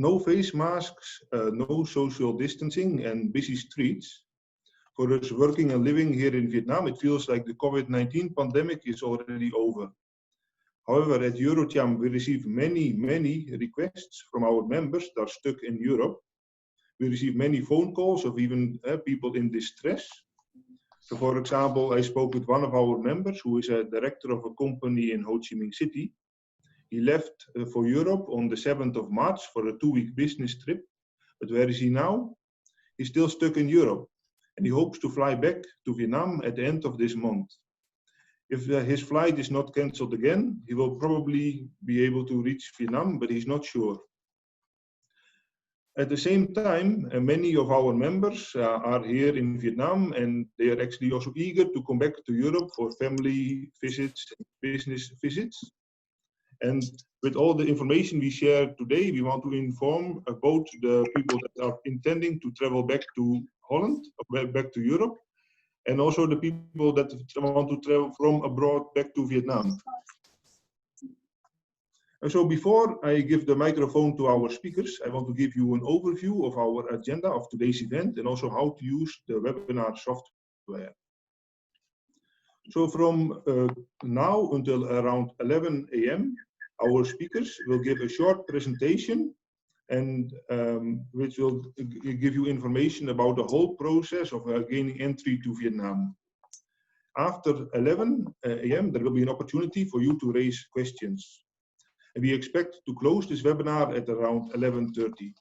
no face masks, no social distancing, and busy streets. For us working and living here in Vietnam, it feels like the COVID-19 pandemic is already over. However, at EuroCham, we receive many requests from our members that are stuck in Europe. We receive many phone calls of even people in distress. So, for example, I spoke with one of our members who is a director of a company in Ho Chi Minh City. He left for Europe on the 7th of March for a 2-week business trip. But where is he now? He's still stuck in Europe, and he hopes to fly back to Vietnam at the end of this month. If his flight is not cancelled again, he will probably be able to reach Vietnam, but he's not sure. At the same time, many of our members are here in Vietnam, and they are actually also eager to come back to Europe for family visits and business visits. And with all the information we share today, we want to inform both the people that are intending to travel back to Holland, back to Europe, and also the people that want to travel from abroad back to Vietnam. And so before I give the microphone to our speakers, I want to give you an overview of our agenda of today's event and also how to use the webinar software. So from now until around 11 a.m., our speakers will give a short presentation and which will give you information about the whole process of gaining entry to Vietnam. After 11 a.m., there will be an opportunity for you to raise questions. And we expect to close this webinar at around 11:30.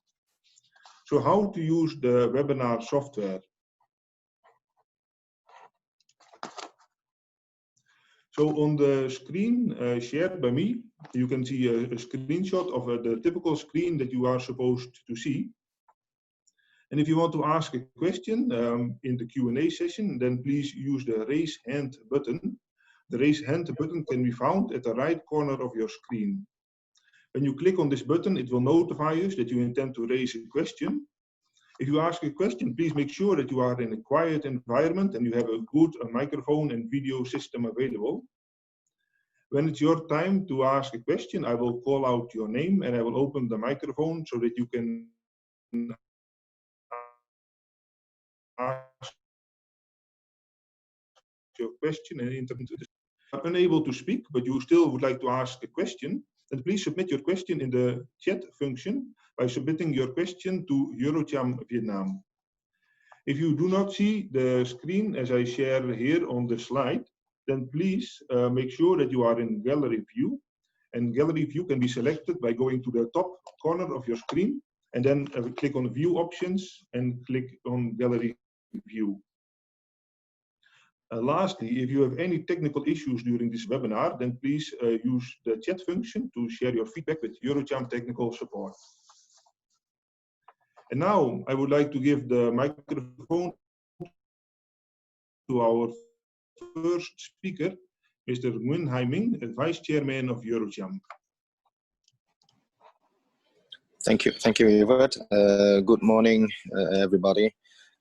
So how to use the webinar software? So on the screen shared by me, you can see a screenshot of the typical screen that you are supposed to see. And if you want to ask a question in the Q&A session, then please use the raise hand button. The raise hand button can be found at the right corner of your screen. When you click on this button, it will notify us that you intend to raise a question. If you ask a question, please make sure that you are in a quiet environment and you have a good microphone and video system available. When it's your time to ask a question, I will call out your name and I will open the microphone so that you can ask your question and interpret it. If you are unable to speak, but you still would like to ask a question, then please submit your question in the chat function by submitting your question to EuroCham Vietnam. If you do not see the screen as I share here on the slide, then please make sure that you are in gallery view. And gallery view can be selected by going to the top corner of your screen and then click on view options and click on gallery view. Lastly, if you have any technical issues during this webinar, then please use the chat function to share your feedback with EuroCham technical support. And now I would like to give the microphone to our first speaker, Mr. Nguyen Hai Minh, Vice Chairman of EuroCham. Thank you, Evert. Good morning, everybody.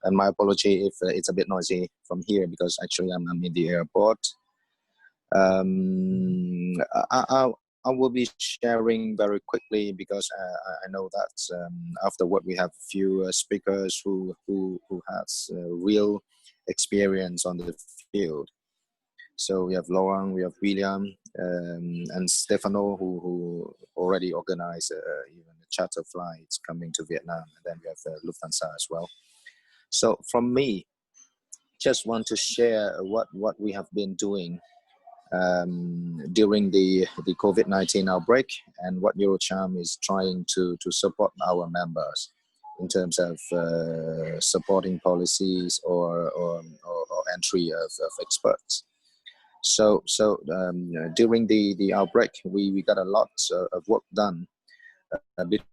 And my apology if it's a bit noisy from here because actually I'm in the airport. I will be sharing very quickly because I know that afterward we have a few speakers who has real experience on the field. So we have Laurent, we have William, and Stefano who already organized even the charter flights coming to Vietnam, and then we have Lufthansa as well. So from me, just want to share what we have been doing during the COVID-19 outbreak and what EuroCham is trying to support our members in terms of supporting policies or entry of experts. So during the outbreak, we got a lot of work done between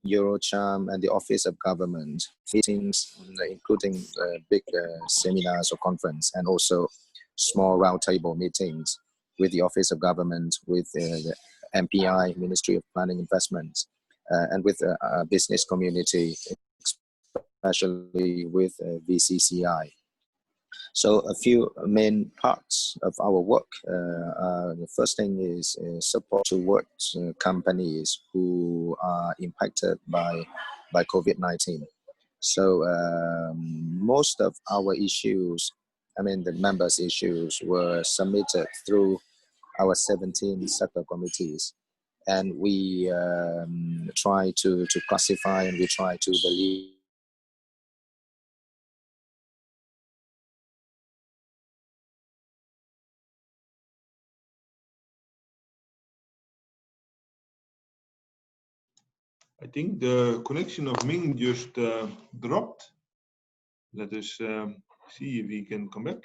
EuroCham and the Office of Government, meetings including big seminars or conference, and also small roundtable meetings with the Office of Government, with the MPI, Ministry of Planning Investment, and with the business community, especially with VCCI. So a few main parts of our work. The first thing is support towards companies who are impacted by COVID-19. So most of our issues, I mean the members' issues, were submitted through our 17 sector committees, and we try to classify, and we try to believe. I think the connection of Ming just dropped. Let us see if he can come back.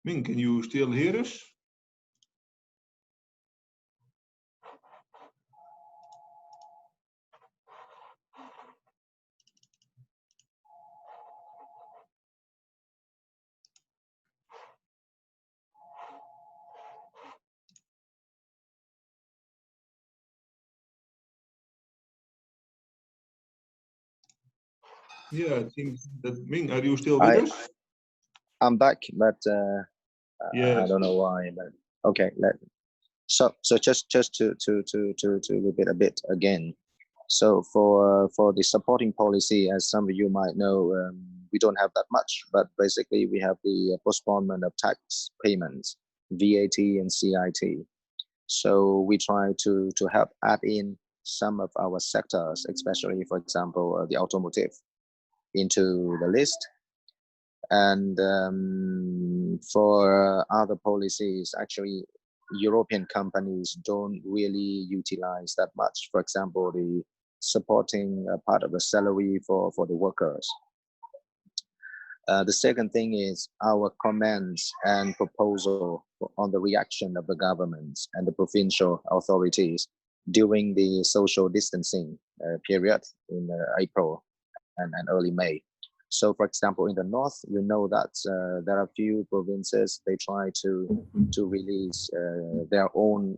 Ming, can you still hear us? Yeah, I think that Ming, are you still with us? I'm back, but Yes. I don't know why. But okay, so just to repeat a bit again. So for the supporting policy, as some of you might know, we don't have that much, but basically we have the postponement of tax payments, VAT and CIT. So we try to help add in some of our sectors, especially, for example, the automotive, into the list. And for other policies, actually, European companies don't really utilize that much. For example, the supporting part of the salary for the workers. The second thing is our comments and proposal on the reaction of the governments and the provincial authorities during the social distancing period in April and early May. So, for example, in the north, you know that there are few provinces, they try to release their own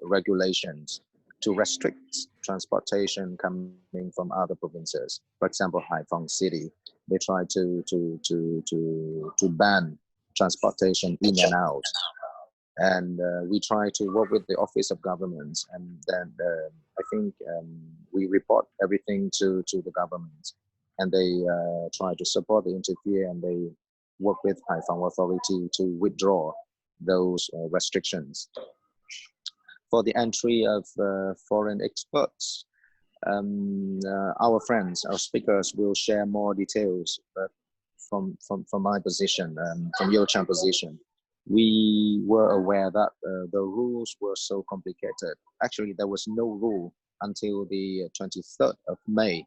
regulations to restrict transportation coming from other provinces. For example, Haiphong City, they try to ban transportation in and out. And we try to work with the Office of Governments, and then I think we report everything to the government, and they try to support, they interfere, and they work with Haiphong Authority to withdraw those restrictions. For the entry of foreign experts, our friends, our speakers will share more details from my position, from EuroCham position. We were aware that the rules were so complicated. Actually, there was no rule until the 23rd of May.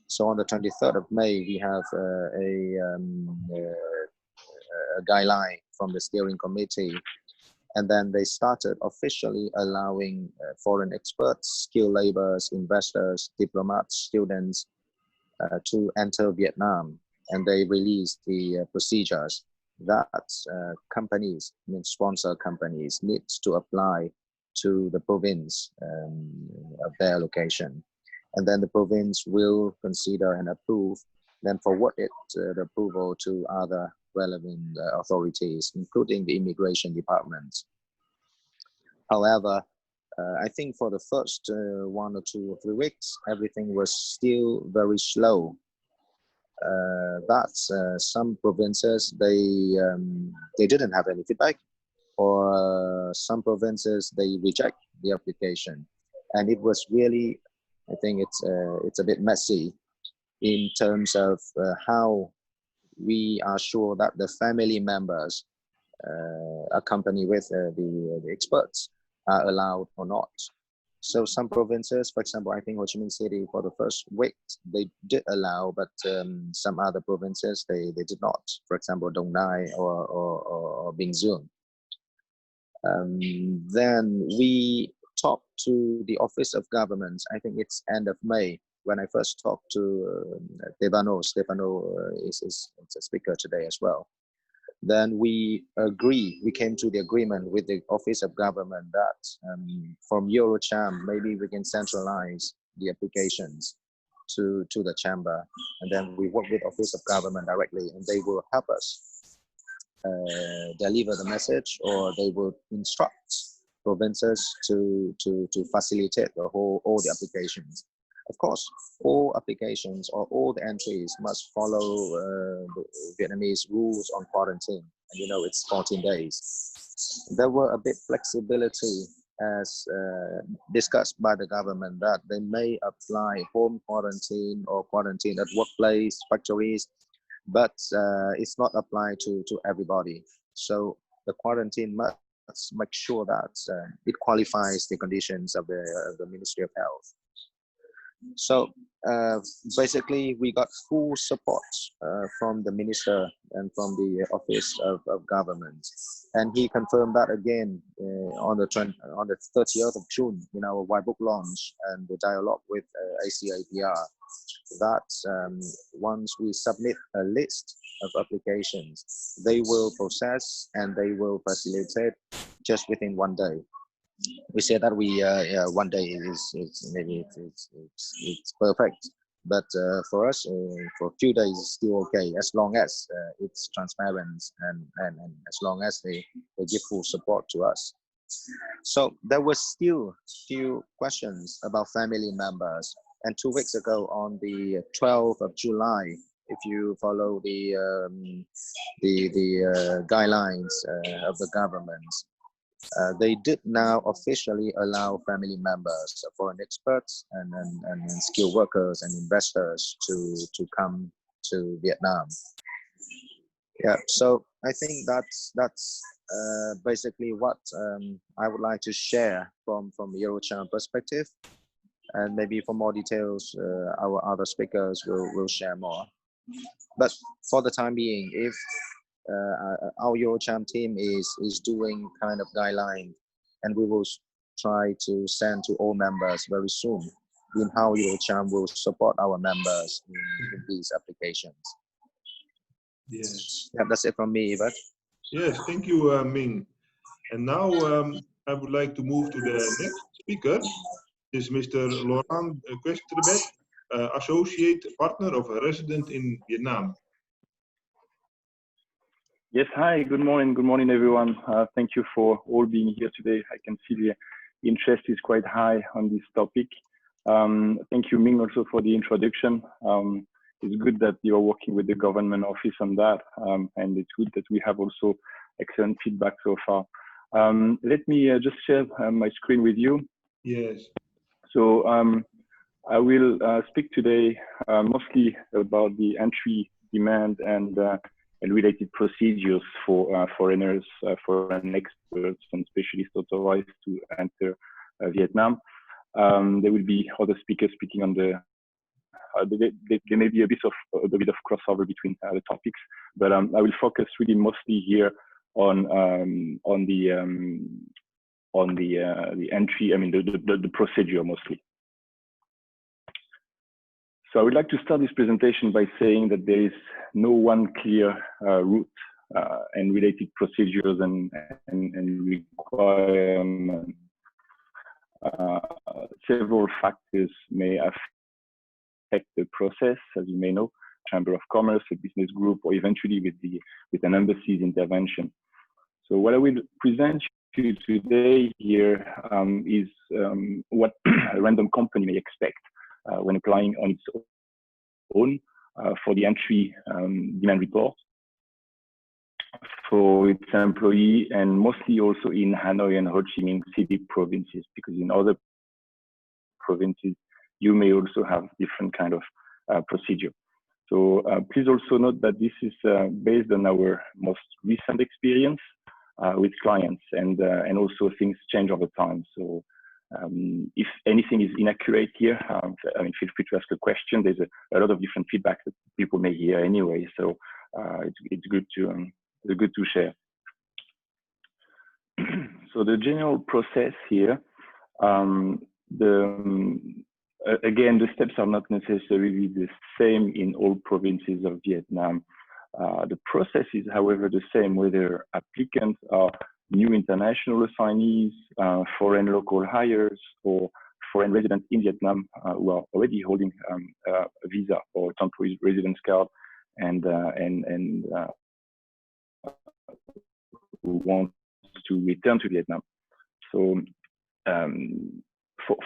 So on the 23rd of May, we have a guideline from the steering committee, and then they started officially allowing foreign experts, skilled laborers, investors, diplomats, students to enter Vietnam. And they released the procedures that companies, I mean sponsor companies, need to apply to the province of their location. And then the province will consider and approve, then forward it the approval to other relevant authorities, including the immigration departments. However, I think for the first 1 or 2 or 3 weeks, everything was still very slow. That's some provinces, they didn't have any feedback, or some provinces, they reject the application. And it was really, I think it's a bit messy in terms of how we are sure that the family members accompany with the experts are allowed or not. So some provinces, for example, I think Ho Chi Minh City, for the first week, they did allow, but some other provinces, they did not. For example, Dong Nai or Binh Duong. Then we talked to the Office of Governments, I think it's end of May, when I first talked to Stefano is a speaker today as well. Then we came to the agreement with the Office of Government that from EuroCham, maybe we can centralize the applications to the chamber, and then we work with Office of Government directly, and they will help us deliver the message, or they will instruct provinces to facilitate all the applications. Of course, all applications or all the entries must follow the Vietnamese rules on quarantine, and you know it's 14 days. There were a bit flexibility as discussed by the government that they may apply home quarantine or quarantine at workplace, factories, but it's not applied to everybody. So the quarantine must make sure that it qualifies the conditions of the Ministry of Health. So basically, we got full support from the minister and from the Office of Government, and he confirmed that again on the 30th of June in our white book launch and the dialogue with ACAPR, that once we submit a list of applications, they will process and they will facilitate just within 1 day. We say that we 1 day is maybe it's perfect, but for us for a few days it's still okay, as long as it's transparent and as long as they give full support to us. So there was still few questions about family members, and 2 weeks ago on the 12th of July, if you follow the guidelines of the government, they did now officially allow family members, foreign experts, and skilled workers and investors to come to Vietnam. Yeah, so I think that's basically what I would like to share from EuroCham perspective, and maybe for more details, our other speakers will share more. But for the time being, if our EuroCham team is doing kind of guideline, and we will try to send to all members very soon in how EuroCham will support our members in these applications. Yes. Yeah, that's it from me, Yvette. Yes, thank you, Ming. And now I would like to move to the next speaker. This is Mr. Laurent Questrebet, Associate Partner of a Resident in Vietnam. Yes, hi, good morning everyone. Thank you for all being here today. I can see the interest is quite high on this topic. Thank you, Ming, also for the introduction. It's good that you're working with the government office on that, and it's good that we have also excellent feedback so far. Let me just share my screen with you. Yes. So I will speak today mostly about the entry, demand, and related procedures for foreigners, foreign experts, and specialists authorized to enter Vietnam. There will be other speakers speaking on the. There may be a bit of crossover between the topics, but I will focus really mostly here on the entry. I mean the procedure mostly. So I would like to start this presentation by saying that there is no one clear route and related procedures and requirements. Several factors may affect the process, as you may know, Chamber of Commerce, a business group, or eventually with an embassy's intervention. So what I will present to you today here is what a random company may expect when applying on its own for the entry demand report for its employee, and mostly also in Hanoi and Ho Chi Minh City provinces, because in other provinces you may also have different kind of procedure. So please also note that this is based on our most recent experience with clients, and also things change over time. So if anything is inaccurate here, I mean, feel free to ask a question. There's a lot of different feedback that people may hear anyway, so it's good to share. So the general process here, again, the steps are not necessarily the same in all provinces of Vietnam. The process is, however, the same whether applicants are new international assignees, foreign local hires, or foreign residents in Vietnam who are already holding a visa or temporary residence card and who want to return to Vietnam. So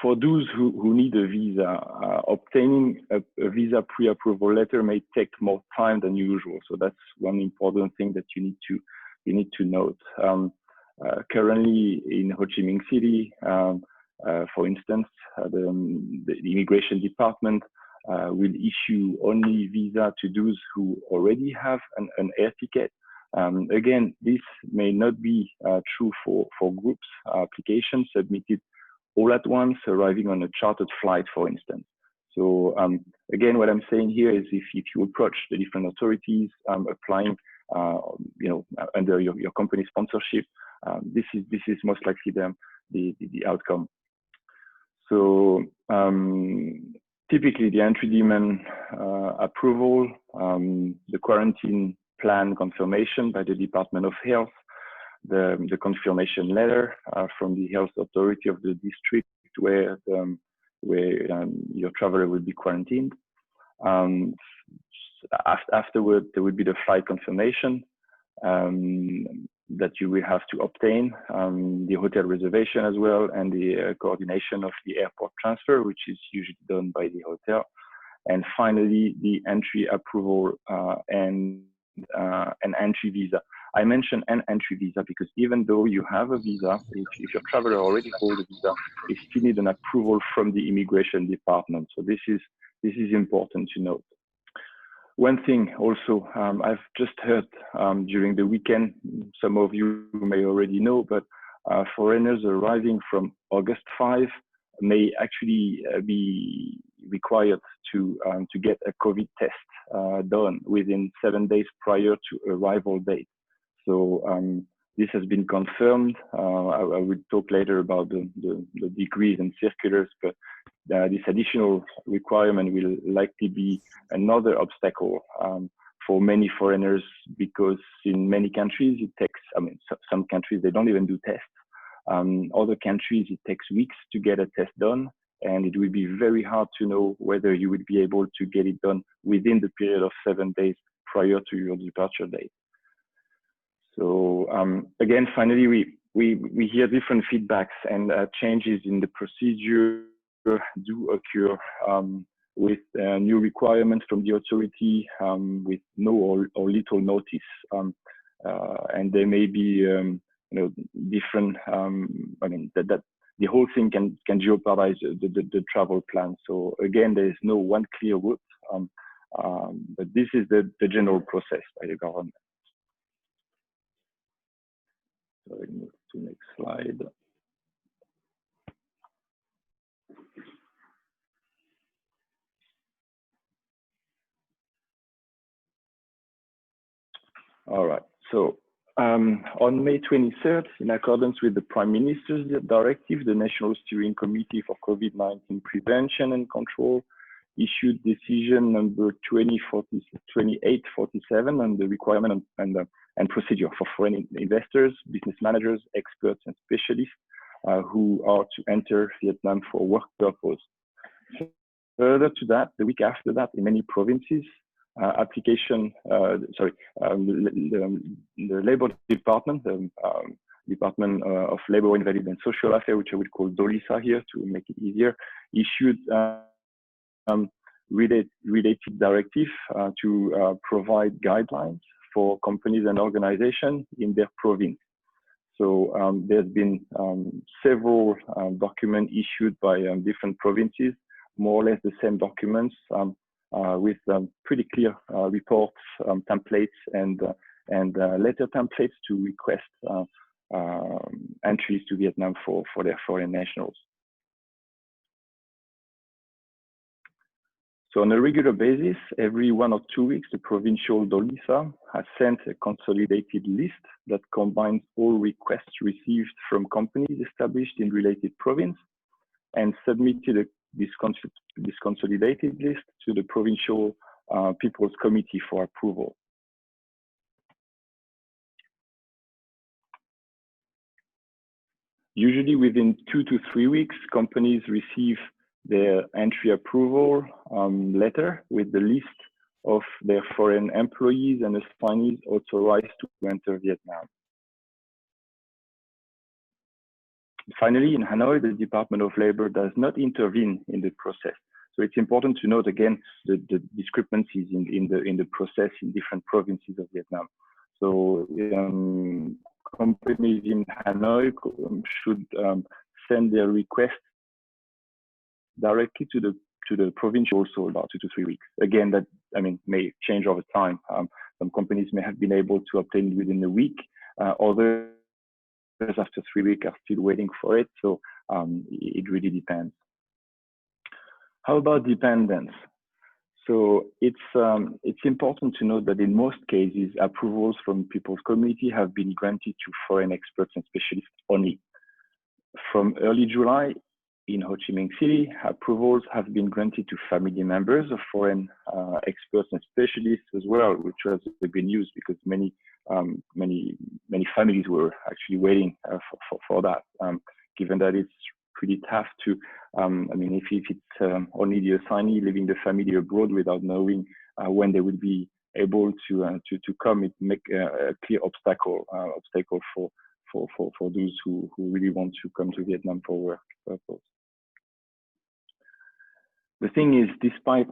for those who need a visa, obtaining a visa pre-approval letter may take more time than usual. So that's one important thing that you need to note. Currently in Ho Chi Minh City, for instance, the immigration department will issue only visa to those who already have an air ticket. Again, this may not be true for groups applications submitted all at once, arriving on a chartered flight, for instance. So again, what I'm saying here is if you approach the different authorities applying, under your company sponsorship, this is most likely the outcome. So typically the entry demand approval, the quarantine plan confirmation by the Department of Health, the confirmation letter from the health authority of the district where your traveler will be quarantined. Afterward, there will be the flight confirmation that you will have to obtain, the hotel reservation as well, and the coordination of the airport transfer, which is usually done by the hotel. And finally, the entry approval and an entry visa. I mentioned an entry visa because even though you have a visa, if your traveler already holds a visa, you still need an approval from the immigration department. So this is important to note. One thing also, I've just heard during the weekend, some of you may already know, but foreigners arriving from August 5 may actually be required to get a COVID test done within 7 days prior to arrival date. So this has been confirmed. I will talk later about the degrees and circulars, but this additional requirement will likely be another obstacle for many foreigners because in many countries it takes, some countries they don't even do tests. Other countries it takes weeks to get a test done, and it will be very hard to know whether you would be able to get it done within the period of 7 days prior to your departure date. So again, finally, we hear different feedbacks and changes in the procedure do occur with new requirements from the authority with no or little notice, and there may be different. That the whole thing can jeopardize the travel plan. So again, there is no one clear route, but this is the general process by the government. So we move to the next slide. All right. So on May 23rd, in accordance with the Prime Minister's directive, the National Steering Committee for COVID-19 Prevention and Control issued decision number 2847 on the requirement and procedure for foreign investors, business managers, experts, and specialists who are to enter Vietnam for work purpose. Further to that, the week after that, in many provinces, the Labor Department, the Department of Labor, Invalid and Social Affairs, which I would call DOLISA here to make it easier, issued related directive to provide guidelines for companies and organizations in their province. So there's been several documents issued by different provinces, more or less the same documents with pretty clear reports, templates, and letter templates to request entries to Vietnam for their foreign nationals. So on a regular basis, every 1 or 2 weeks, the provincial DOLISA has sent a consolidated list that combines all requests received from companies established in related province and submitted this consolidated list to the provincial People's Committee for approval. Usually within 2 to 3 weeks, companies receive their entry approval letter with the list of their foreign employees and assignees authorized to enter Vietnam. Finally, in Hanoi, the Department of Labor does not intervene in the process. So it's important to note again the discrepancies in the process in different provinces of Vietnam. So companies in Hanoi should send their request directly to the province, also about 2 to 3 weeks. Again, that may change over time. Some companies may have been able to obtain it within a week. Others after 3 weeks are still waiting for it. So it really depends. How about dependents? So it's important to note that in most cases, approvals from people's community have been granted to foreign experts and specialists only. From early July, in Ho Chi Minh City, approvals have been granted to family members of foreign experts and specialists as well, which was a good news because many families were actually waiting for that, given that it's pretty tough to, if it's only the assignee leaving the family abroad without knowing when they will be able to come, it make a clear obstacle for those who really want to come to Vietnam for work purpose. The thing is, despite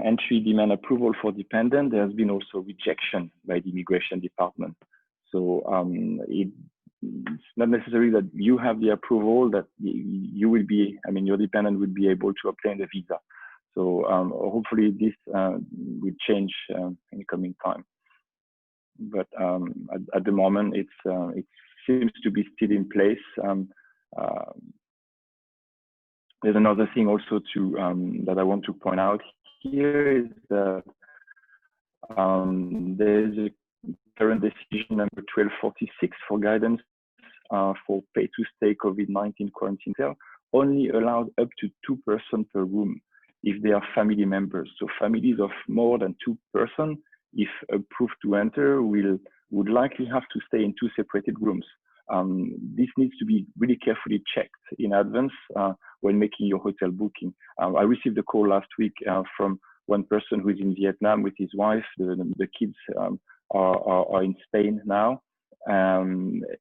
entry demand approval for dependent, there has been also rejection by the immigration department. So it's not necessary that you have the approval that you will be, your dependent will be able to obtain the visa. So hopefully this will change in the coming time. But at the moment, it seems to be still in place. There's another thing also that I want to point out here is that there's a current decision number 1246 for guidance for pay-to-stay COVID-19 quarantine hotel only allowed up to 2 persons per room if they are family members. So families of more than 2 persons, if approved to enter, would likely have to stay in 2 separated rooms. This needs to be really carefully checked in advance when making your hotel booking. I received a call last week from one person who is in Vietnam with his wife. The kids are in Spain now.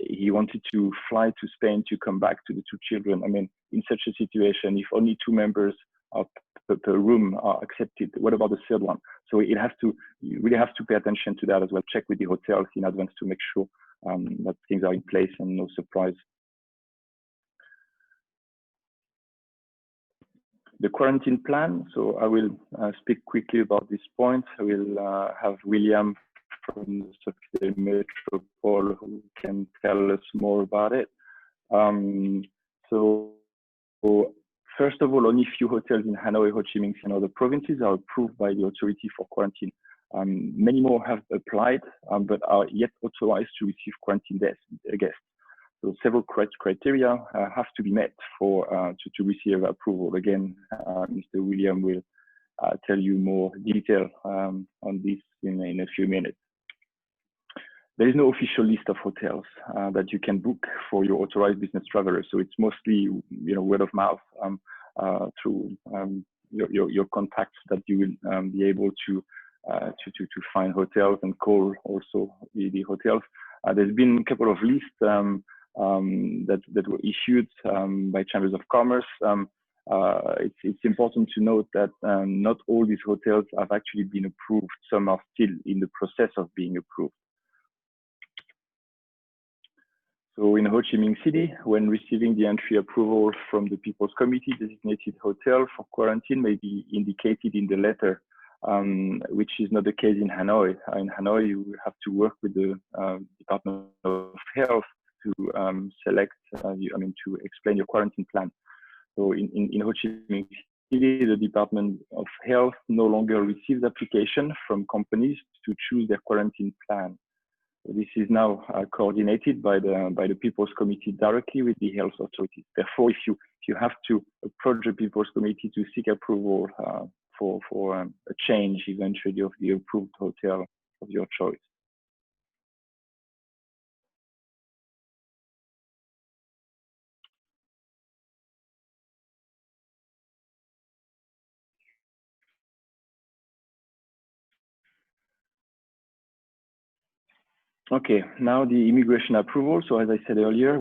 He wanted to fly to Spain to come back to the 2 children. In such a situation, if only 2 members per room are accepted, what about the third one? So you really have to pay attention to that as well. Check with the hotels in advance to make sure that things are in place and no surprise. The quarantine plan. So I will speak quickly about this point. I will have William from the Metropole who can tell us more about it. So first of all, only few hotels in Hanoi, Ho Chi Minh and other provinces are approved by the authority for quarantine. Many more have applied, but are yet authorized to receive quarantine guests. So several criteria have to be met to receive approval. Again, Mr. William will tell you more detail on this in a few minutes. There is no official list of hotels that you can book for your authorized business travelers. So it's mostly word of mouth through your contacts that you will be able to find hotels and call also the hotels. There's been a couple of lists that were issued by chambers of commerce. It's important to note that not all these hotels have actually been approved. Some are still in the process of being approved. So in Ho Chi Minh City, when receiving the entry approval from the People's Committee, designated hotel for quarantine may be indicated in the letter, which is not the case in Hanoi. In Hanoi, you have to work with the Department of Health to select, to explain your quarantine plan. So in Ho Chi Minh City, the Department of Health no longer receives application from companies to choose their quarantine plan. This is now coordinated by the People's Committee directly with the health authorities. Therefore, if you have to approach the People's Committee to seek approval for a change eventually of the approved hotel of your choice. Okay, now the immigration approval. So as I said earlier,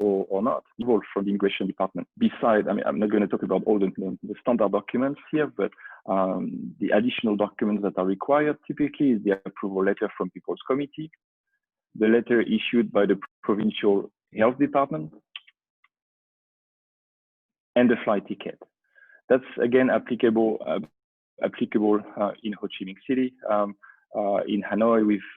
or not, evolved from the immigration department. Besides, I mean, I'm not going to talk about all the standard documents here, but the additional documents that are required typically is the approval letter from People's Committee, the letter issued by the provincial health department, and the flight ticket. That's again applicable in Ho Chi Minh City. In Hanoi, we've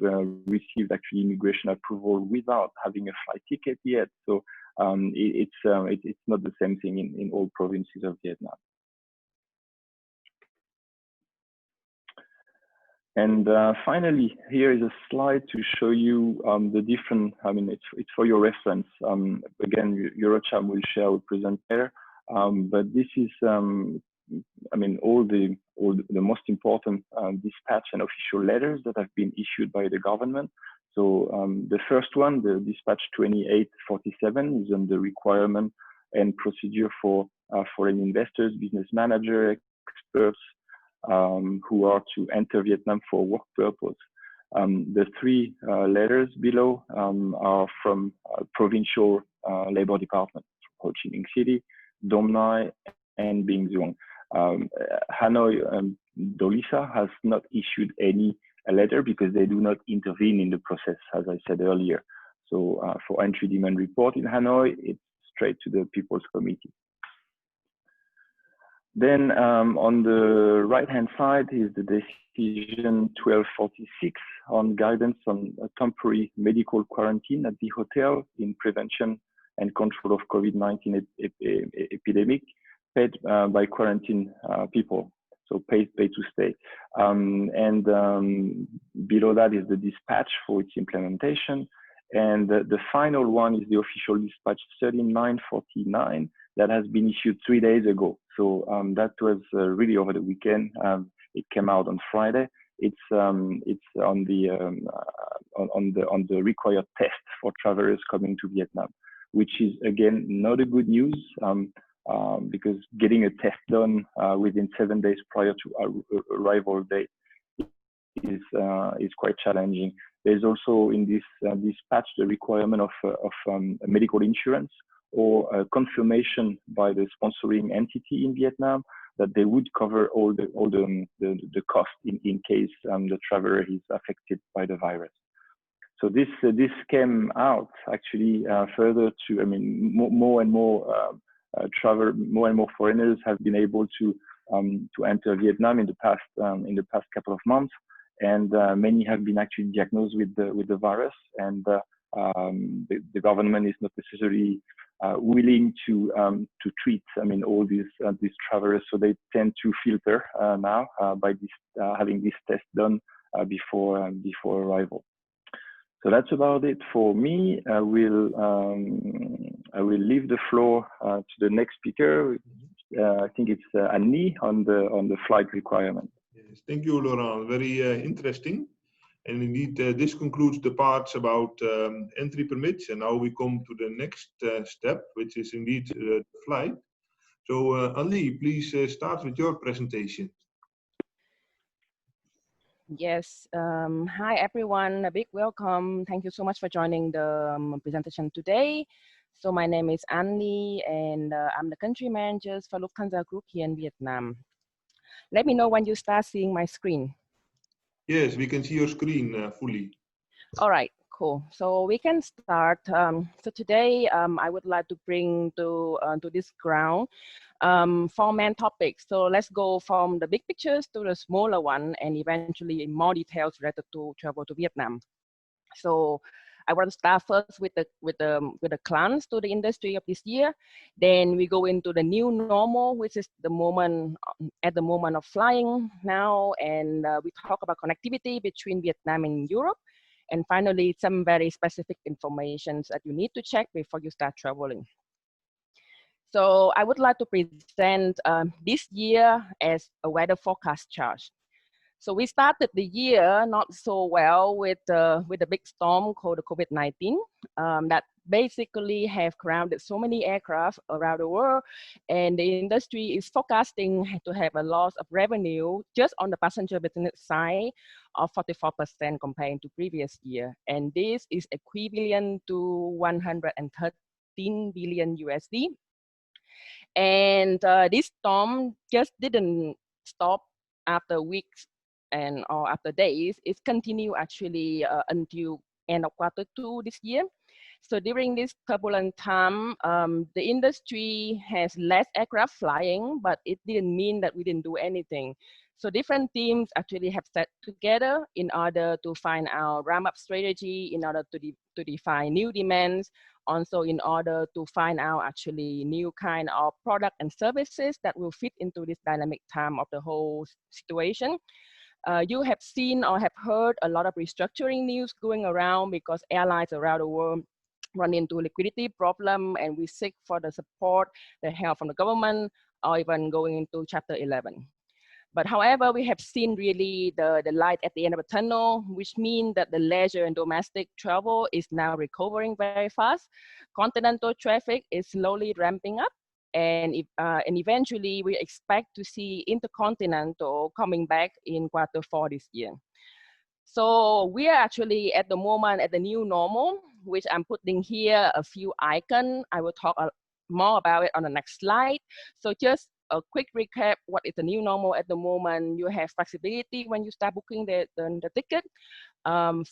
received actually immigration approval without having a flight ticket yet. So it's not the same thing in all provinces of Vietnam. And finally, here is a slide to show you the different. I mean, it's for your reference. Again, EuroCham will share, will present there. But this is, I mean, all the most important dispatch and official letters that have been issued by the government. So the first one, the dispatch 2847, is on the requirement and procedure for foreign investors, business manager, experts who are to enter Vietnam for work purpose. The three letters below are from provincial labor department, Ho Chi Minh City, Dom Nai, and Binh Duong. Hanoi Dolisa has not issued any letter because they do not intervene in the process, as I said earlier. So for entry demand report in Hanoi, it's straight to the People's Committee. Then on the right-hand side is the decision 1246 on guidance on a temporary medical quarantine at the hotel in prevention and control of COVID-19 epidemic, paid by quarantine people, so paid to stay. And below that is the dispatch for its implementation. And the final one is the official dispatch 3949 that has been issued 3 days ago. So that was really over the weekend. It came out on Friday. It's on the required test for travelers coming to Vietnam, which is again not a good news because getting a test done within 7 days prior to arrival date is quite challenging. There's also in this dispatch the requirement of medical insurance or a confirmation by the sponsoring entity in Vietnam that they would cover all the cost in case the traveler is affected by the virus. So this came out actually further to, I mean, more and more foreigners have been able to enter Vietnam in the past couple of months, and many have been actually diagnosed with the virus, and the government is not necessarily willing to treat, I mean, all these travelers, so they tend to filter now by having this test done before arrival. So that's about it for me. I will leave the floor to the next speaker. I think it's Annie on the flight requirement. Yes, thank you, Laurent. Very interesting. And indeed, this concludes the parts about entry permits. And now we come to the next step, which is indeed the flight. So, Ali, please start with your presentation. Yes. Hi, everyone. A big welcome. Thank you so much for joining the presentation today. So my name is Annie, and I'm the country manager for Lufthansa Group here in Vietnam. Let me know when you start seeing my screen. Yes, we can see your screen fully. All right, cool. So we can start. So today, I would like to bring to this ground 4 main topics. So let's go from the big pictures to the smaller one, and eventually in more details related to travel to Vietnam. So I want to start first with the glance to the industry of this year. Then we go into the new normal, which is the moment of flying now, and we talk about connectivity between Vietnam and Europe. And finally, some very specific information that you need to check before you start traveling. So I would like to present this year as a weather forecast chart. So we started the year not so well with the big storm called the COVID-19 that basically have grounded so many aircraft around the world, and the industry is forecasting to have a loss of revenue just on the passenger business side of 44% compared to previous year. And this is equivalent to 113 billion USD. And this storm just didn't stop after weeks and or after days. It continued actually until end of Q2 this year. So during this turbulent time, the industry has less aircraft flying, but it didn't mean that we didn't do anything. So different teams actually have set together in order to find our ramp-up strategy, in order to define new demands, also in order to find out actually new kind of product and services that will fit into this dynamic time of the whole situation. You have seen or have heard a lot of restructuring news going around because airlines around the world run into liquidity problem, and we seek for the support, the help from the government, or even going into Chapter 11. But however, we have seen really the light at the end of the tunnel, which means that the leisure and domestic travel is now recovering very fast. Continental traffic is slowly ramping up, and eventually we expect to see intercontinental coming back in Q4 this year. So we are actually at the moment at the new normal, which I'm putting here a few icons. I will talk more about it on the next slide. So just a quick recap, what is the new normal at the moment? You have flexibility when you start booking the ticket.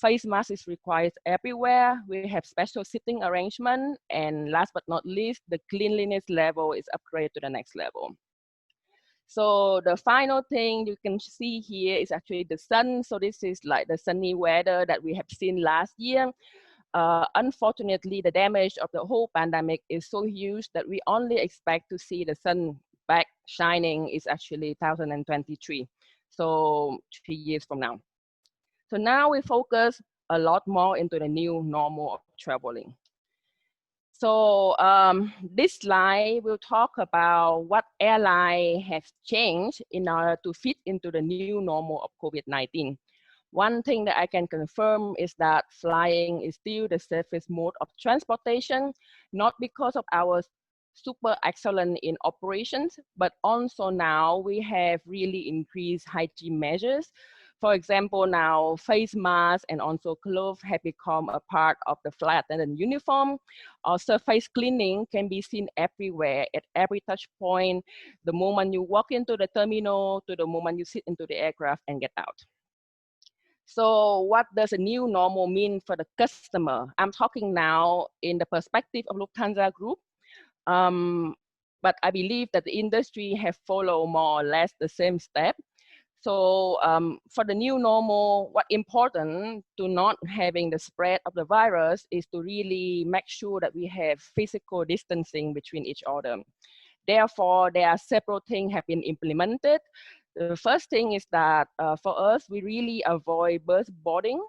Face mask is required everywhere. We have special sitting arrangement. And last but not least, the cleanliness level is upgraded to the next level. So the final thing you can see here is actually the sun. So this is like the sunny weather that we have seen last year. Unfortunately, the damage of the whole pandemic is so huge that we only expect to see the sun back shining is actually 2023. So 3 years from now. So now we focus a lot more into the new normal of traveling. So this slide will talk about what airline has changed in order to fit into the new normal of COVID-19. One thing that I can confirm is that flying is still the safest mode of transportation, not because of our super excellent in operations, but also now we have really increased hygiene measures. For example, now face masks and also gloves have become a part of the flight attendant uniform. Surface cleaning can be seen everywhere at every touch point, the moment you walk into the terminal to the moment you sit into the aircraft and get out. So what does a new normal mean for the customer? I'm talking now in the perspective of Lufthansa Group. But I believe that the industry have followed more or less the same step. So for the new normal, what's important to not having the spread of the virus is to really make sure that we have physical distancing between each other. Therefore, there are several things have been implemented. The first thing is that for us, we really avoid bus boarding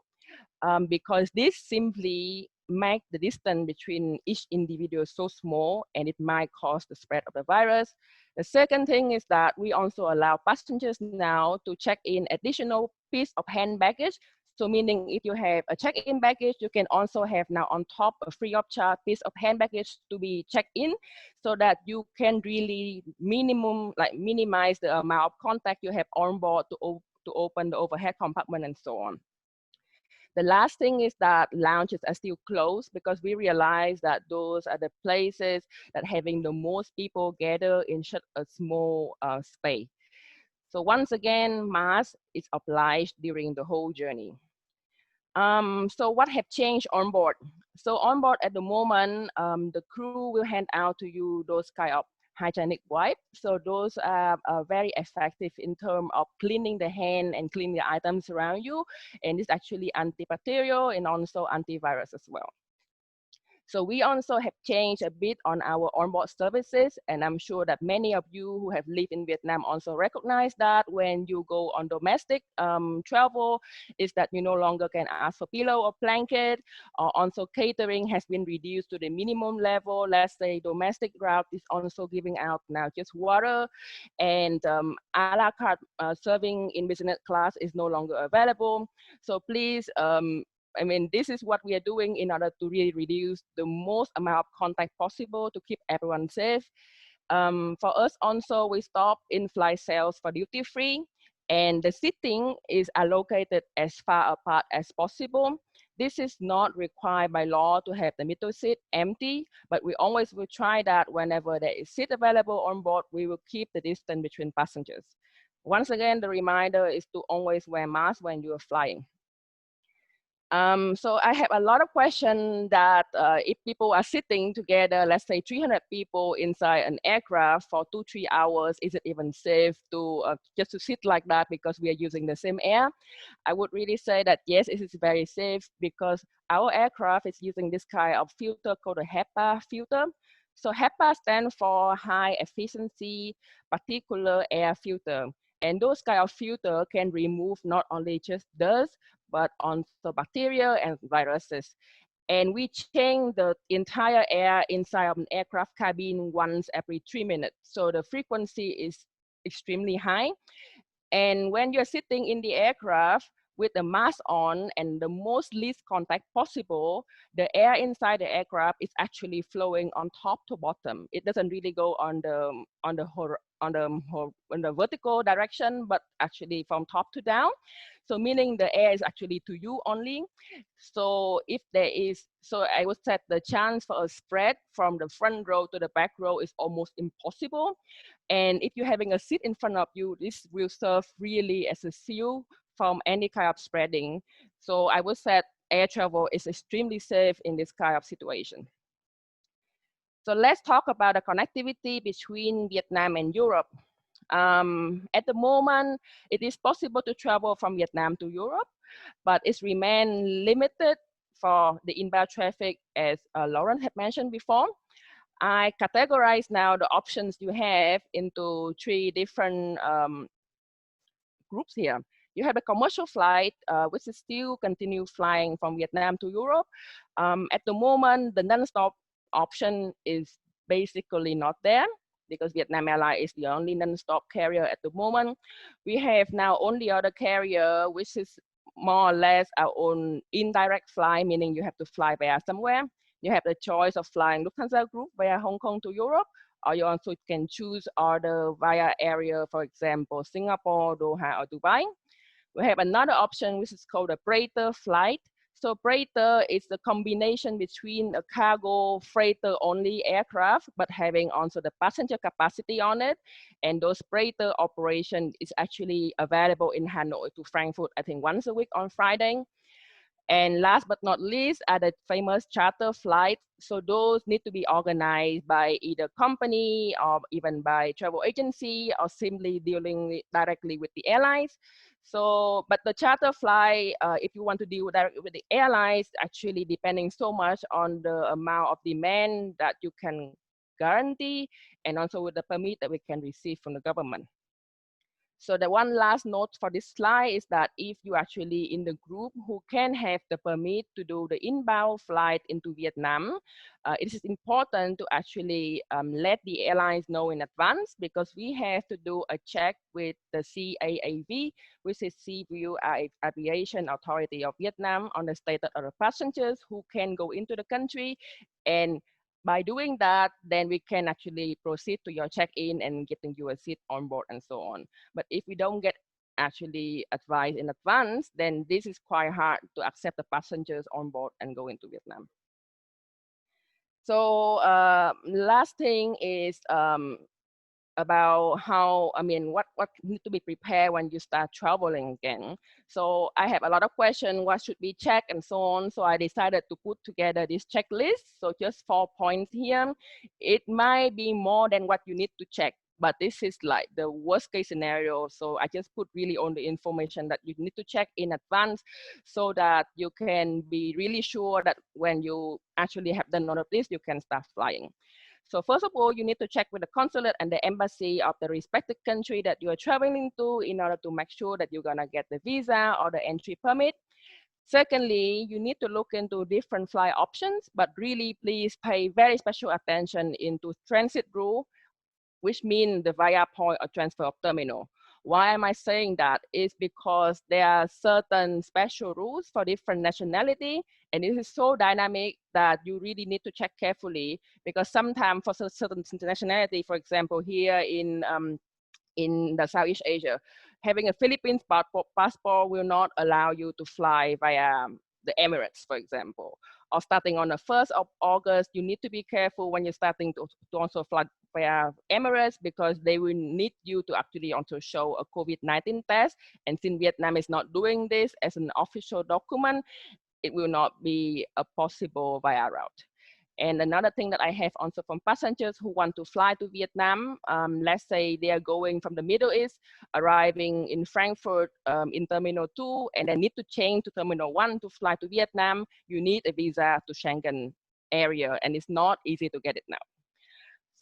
because this simply make the distance between each individual so small and it might cause the spread of the virus. The second thing is that we also allow passengers now to check in additional piece of hand baggage. So meaning if you have a check-in baggage, you can also have now on top a free of charge piece of hand baggage to be checked in so that you can really minimize the amount of contact you have on board to open the overhead compartment and so on. The last thing is that lounges are still closed because we realize that those are the places that having the most people gather in such a small space. So once again, mask is obliged during the whole journey. So what have changed on board? So on board at the moment, the crew will hand out to you those kind of hygienic wipes. So those are very effective in terms of cleaning the hand and cleaning the items around you. And it's actually antibacterial and also antivirus as well. So we also have changed a bit on our onboard services, and I'm sure that many of you who have lived in Vietnam also recognize that when you go on domestic travel, is that you no longer can ask for pillow or blanket, or also catering has been reduced to the minimum level. Let's say domestic route is also giving out now just water, and a la carte serving in business class is no longer available. So please I mean, this is what we are doing in order to really reduce the most amount of contact possible to keep everyone safe. For us also, we stop in-flight sales for duty free, and the seating is allocated as far apart as possible. This is not required by law to have the middle seat empty, but we always will try that whenever there is seat available on board, we will keep the distance between passengers. Once again, the reminder is to always wear masks when you are flying. So I have a lot of questions that if people are sitting together, let's say 300 people inside an aircraft for 2-3 hours, is it even safe to just to sit like that because we are using the same air? I would really say that yes, it is very safe because our aircraft is using this kind of filter called a HEPA filter. So HEPA stands for high efficiency particulate air filter. And those kind of filter can remove not only just dust, but also bacteria and viruses. And we change the entire air inside of an aircraft cabin once every 3 minutes. So the frequency is extremely high. And when you're sitting in the aircraft with the mask on and the most least contact possible, the air inside the aircraft is actually flowing on top to bottom. It doesn't really go on the vertical direction, but actually from top to down. So meaning the air is actually to you only. So if there is, so I would say the chance for a spread from the front row to the back row is almost impossible. And if you're having a seat in front of you, this will serve really as a seal from any kind of spreading. So I would say air travel is extremely safe in this kind of situation. So let's talk about the connectivity between Vietnam and Europe. At the moment, it is possible to travel from Vietnam to Europe, but it's remain limited for the inbound traffic, as Lauren had mentioned before. I categorize now the options you have into 3 different groups here. You have a commercial flight, which is still continue flying from Vietnam to Europe. At the moment, the non-stop option is basically not there because Vietnam Airlines is the only non-stop carrier at the moment. We have now only other carrier, which is more or less our own indirect flight, meaning you have to fly via somewhere. You have the choice of flying Lufthansa Group via Hong Kong to Europe, or you also can choose other via area, for example, Singapore, Doha, or Dubai. We have another option, which is called a freighter flight. So freighter is the combination between a cargo freighter only aircraft, but having also the passenger capacity on it. And those freighter operation is actually available in Hanoi to Frankfurt, I think once a week on Friday. And last but not least are the famous charter flights. So those need to be organized by either company or even by travel agency or simply dealing directly with the airlines. So, but the charter flight, if you want to deal directly with the airlines, actually depending so much on the amount of demand that you can guarantee and also with the permit that we can receive from the government. So the one last note for this slide is that if you actually in the group who can have the permit to do the inbound flight into Vietnam, it is important to actually let the airlines know in advance because we have to do a check with the CAAV, which is Civil Aviation Authority of Vietnam, on the status of the passengers who can go into the country. And by doing that, then we can actually proceed to your check-in and getting you a seat on board and so on. But if we don't get actually advice in advance, then this is quite hard to accept the passengers on board and go into Vietnam. So last thing is about how, I mean, what need to be prepared when you start traveling again. So I have a lot of questions, what should be checked and so on. So I decided to put together this checklist. So just 4 points here. It might be more than what you need to check, but this is like the worst case scenario. So I just put really on the information that you need to check in advance so that you can be really sure that when you actually have done all of this, you can start flying. So first of all, you need to check with the consulate and the embassy of the respective country that you are traveling to in order to make sure that you're gonna get the visa or the entry permit. Secondly, you need to look into different flight options, but really please pay very special attention into transit rule, which means the via point or transfer of terminal. Why am I saying that? It's because there are certain special rules for different nationality, and it is so dynamic that you really need to check carefully, because sometimes for certain nationality, for example, here in the Southeast Asia, having a Philippines passport will not allow you to fly via the Emirates, for example. Or starting on the 1st of August, you need to be careful when you're starting to also fly via Emirates, because they will need you to actually also show a COVID-19 test. And since Vietnam is not doing this as an official document, it will not be a possible via route. And another thing that I have also from passengers who want to fly to Vietnam, let's say they are going from the Middle East, arriving in Frankfurt in Terminal 2, and they need to change to Terminal 1 to fly to Vietnam. You need a visa to Schengen area, and it's not easy to get it now.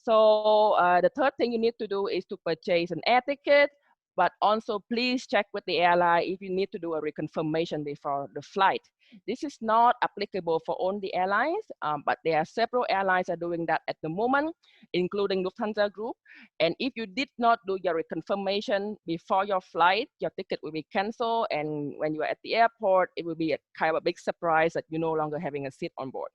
So the third thing you need to do is to purchase an air ticket, but also please check with the airline if you need to do a reconfirmation before the flight. This is not applicable for only airlines, but there are several airlines are doing that at the moment, including Lufthansa Group. And if you did not do your reconfirmation before your flight, your ticket will be canceled. And when you are at the airport, it will be a kind of a big surprise that you're no longer having a seat on board.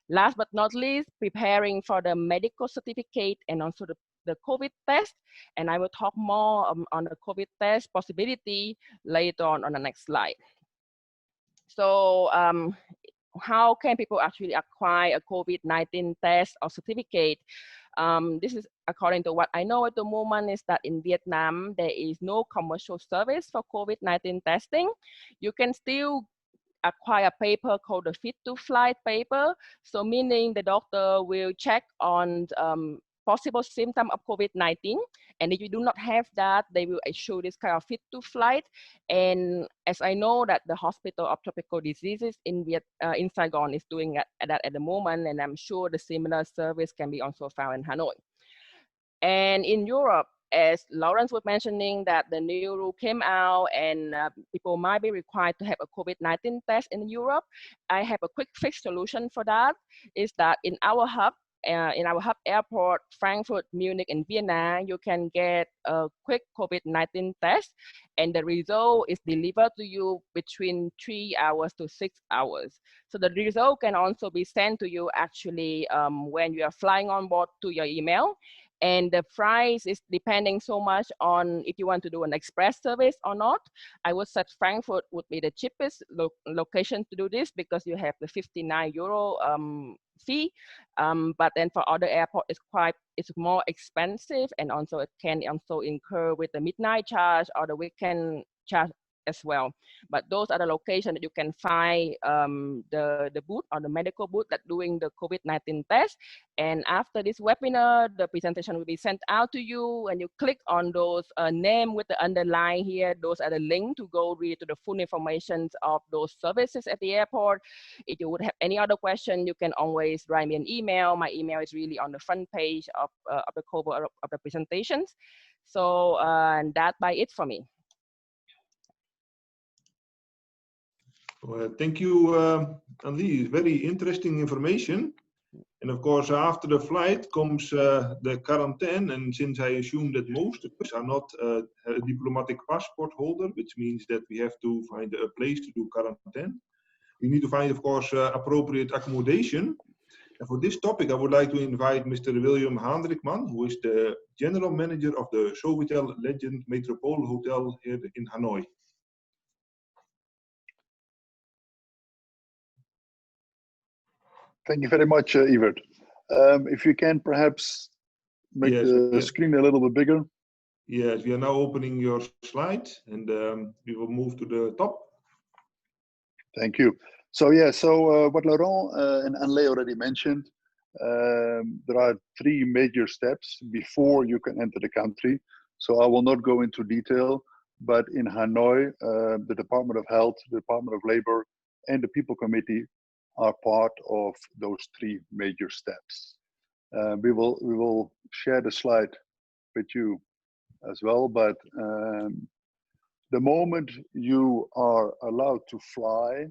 Last but not least, preparing for the medical certificate and also the COVID test. And I will talk more on the COVID test possibility later on the next slide. So how can people actually acquire a COVID-19 test or certificate? This is according to what I know at the moment is that in Vietnam, there is no commercial service for COVID-19 testing. You can still acquire a paper called the fit to flight paper. So meaning the doctor will check on possible symptom of COVID-19. And if you do not have that, they will issue this kind of fit to flight. And as I know that the Hospital of Tropical Diseases in Saigon is doing that at the moment, and I'm sure the similar service can be also found in Hanoi. And in Europe, as Lawrence was mentioning, that the new rule came out and people might be required to have a COVID-19 test in Europe. I have a quick fix solution for that, is that in our hub airport, Frankfurt, Munich, and Vienna, you can get a quick COVID-19 test, and the result is delivered to you between 3 hours to 6 hours. So the result can also be sent to you actually when you are flying on board to your email. And the price is depending so much on if you want to do an express service or not. I would say Frankfurt would be the cheapest location to do this, because you have the 59 euro fee. But then for other airports, it's more expensive, and also it can also incur with the midnight charge or the weekend charge as well. But those are the locations that you can find the booth or the medical booth that doing the COVID-19 test. And after this webinar, the presentation will be sent out to you, and you click on those name with the underline here. Those are the link to go read to the full information of those services at the airport. If you would have any other question, you can always write me an email. My email is really on the front page of the cover of the presentations. So and that by it for me. Thank you, Anli. Very interesting information. And of course, after the flight comes the quarantine. And since I assume that most of us are not a diplomatic passport holder, which means that we have to find a place to do quarantine, we need to find, of course, appropriate accommodation. And for this topic, I would like to invite Mr. William Hendrikman, who is the general manager of the Sofitel Legend Metropole Hotel here in Hanoi. Thank you very much, Evert. If you can perhaps make the screen a little bit bigger. Yes, we are now opening your slide, and we will move to the top. Thank you. So yeah, so what Laurent and Anne already mentioned, there are 3 major steps before you can enter the country. So I will not go into detail, but in Hanoi, the Department of Health, the Department of Labor, and the People Committee are part of those 3 major steps. We will share the slide with you as well, but the moment you are allowed to fly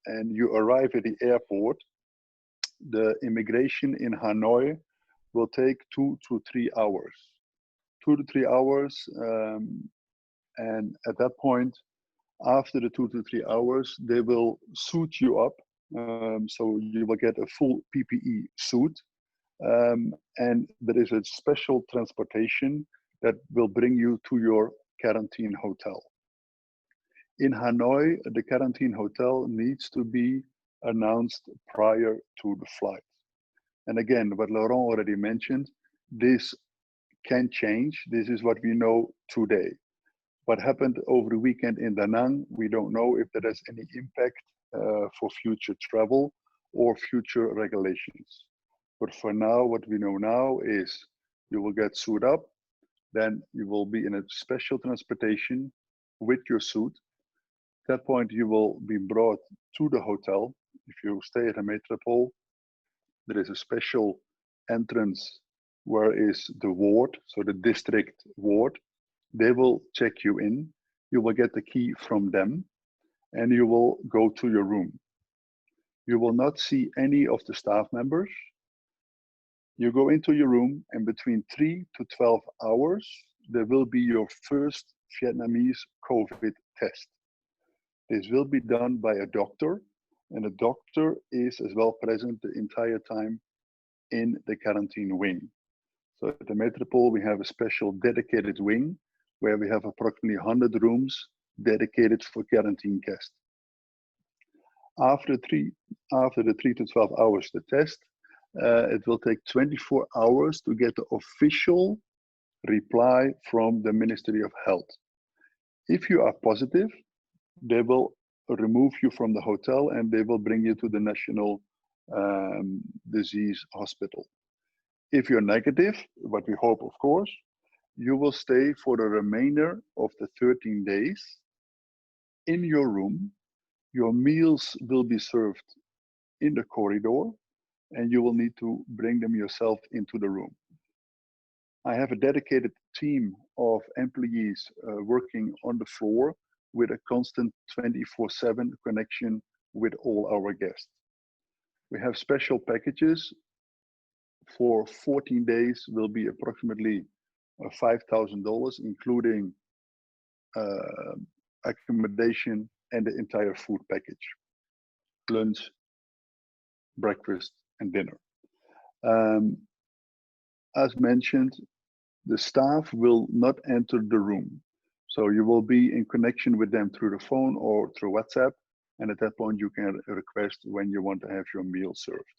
and you arrive at the airport, the immigration in Hanoi will take 2 to 3 hours 2 to 3 hours. And at that point, after the 2 to 3 hours, they will suit you up. So you will get a full PPE suit. And there is a special transportation that will bring you to your quarantine hotel. In Hanoi, the quarantine hotel needs to be announced prior to the flight. And again, what Laurent already mentioned, this can change. This is what we know today. What happened over the weekend in Da Nang, we don't know if that has any impact for future travel or future regulations. But for now, what we know now is you will get suited up, then you will be in a special transportation with your suit. At that point, you will be brought to the hotel. If you stay at a metropole, there is a special entrance where is the ward, so the district ward. They will check you in. You will get the key from them, and you will go to your room. You will not see any of the staff members. You go into your room, and between 3 to 12 hours, there will be your first Vietnamese COVID test. This will be done by a doctor, and a doctor is as well present the entire time in the quarantine wing. So at the Metropole, we have a special dedicated wing where we have approximately 100 rooms dedicated for quarantine guests. After the 3 to 12 hours, the test, it will take 24 hours to get the official reply from the Ministry of Health. If you are positive, they will remove you from the hotel and they will bring you to the National Disease Hospital. If you're negative, what we hope, of course, you will stay for the remainder of the 13 days in your room. Your meals will be served in the corridor, and you will need to bring them yourself into the room. I have a dedicated team of employees working on the floor with a constant 24/7 connection with all our guests. We have special packages. For 14 days will be approximately $5,000, including accommodation and the entire food package, lunch, breakfast, and dinner. As mentioned, the staff will not enter the room. So you will be in connection with them through the phone or through WhatsApp. And at that point, you can request when you want to have your meal served.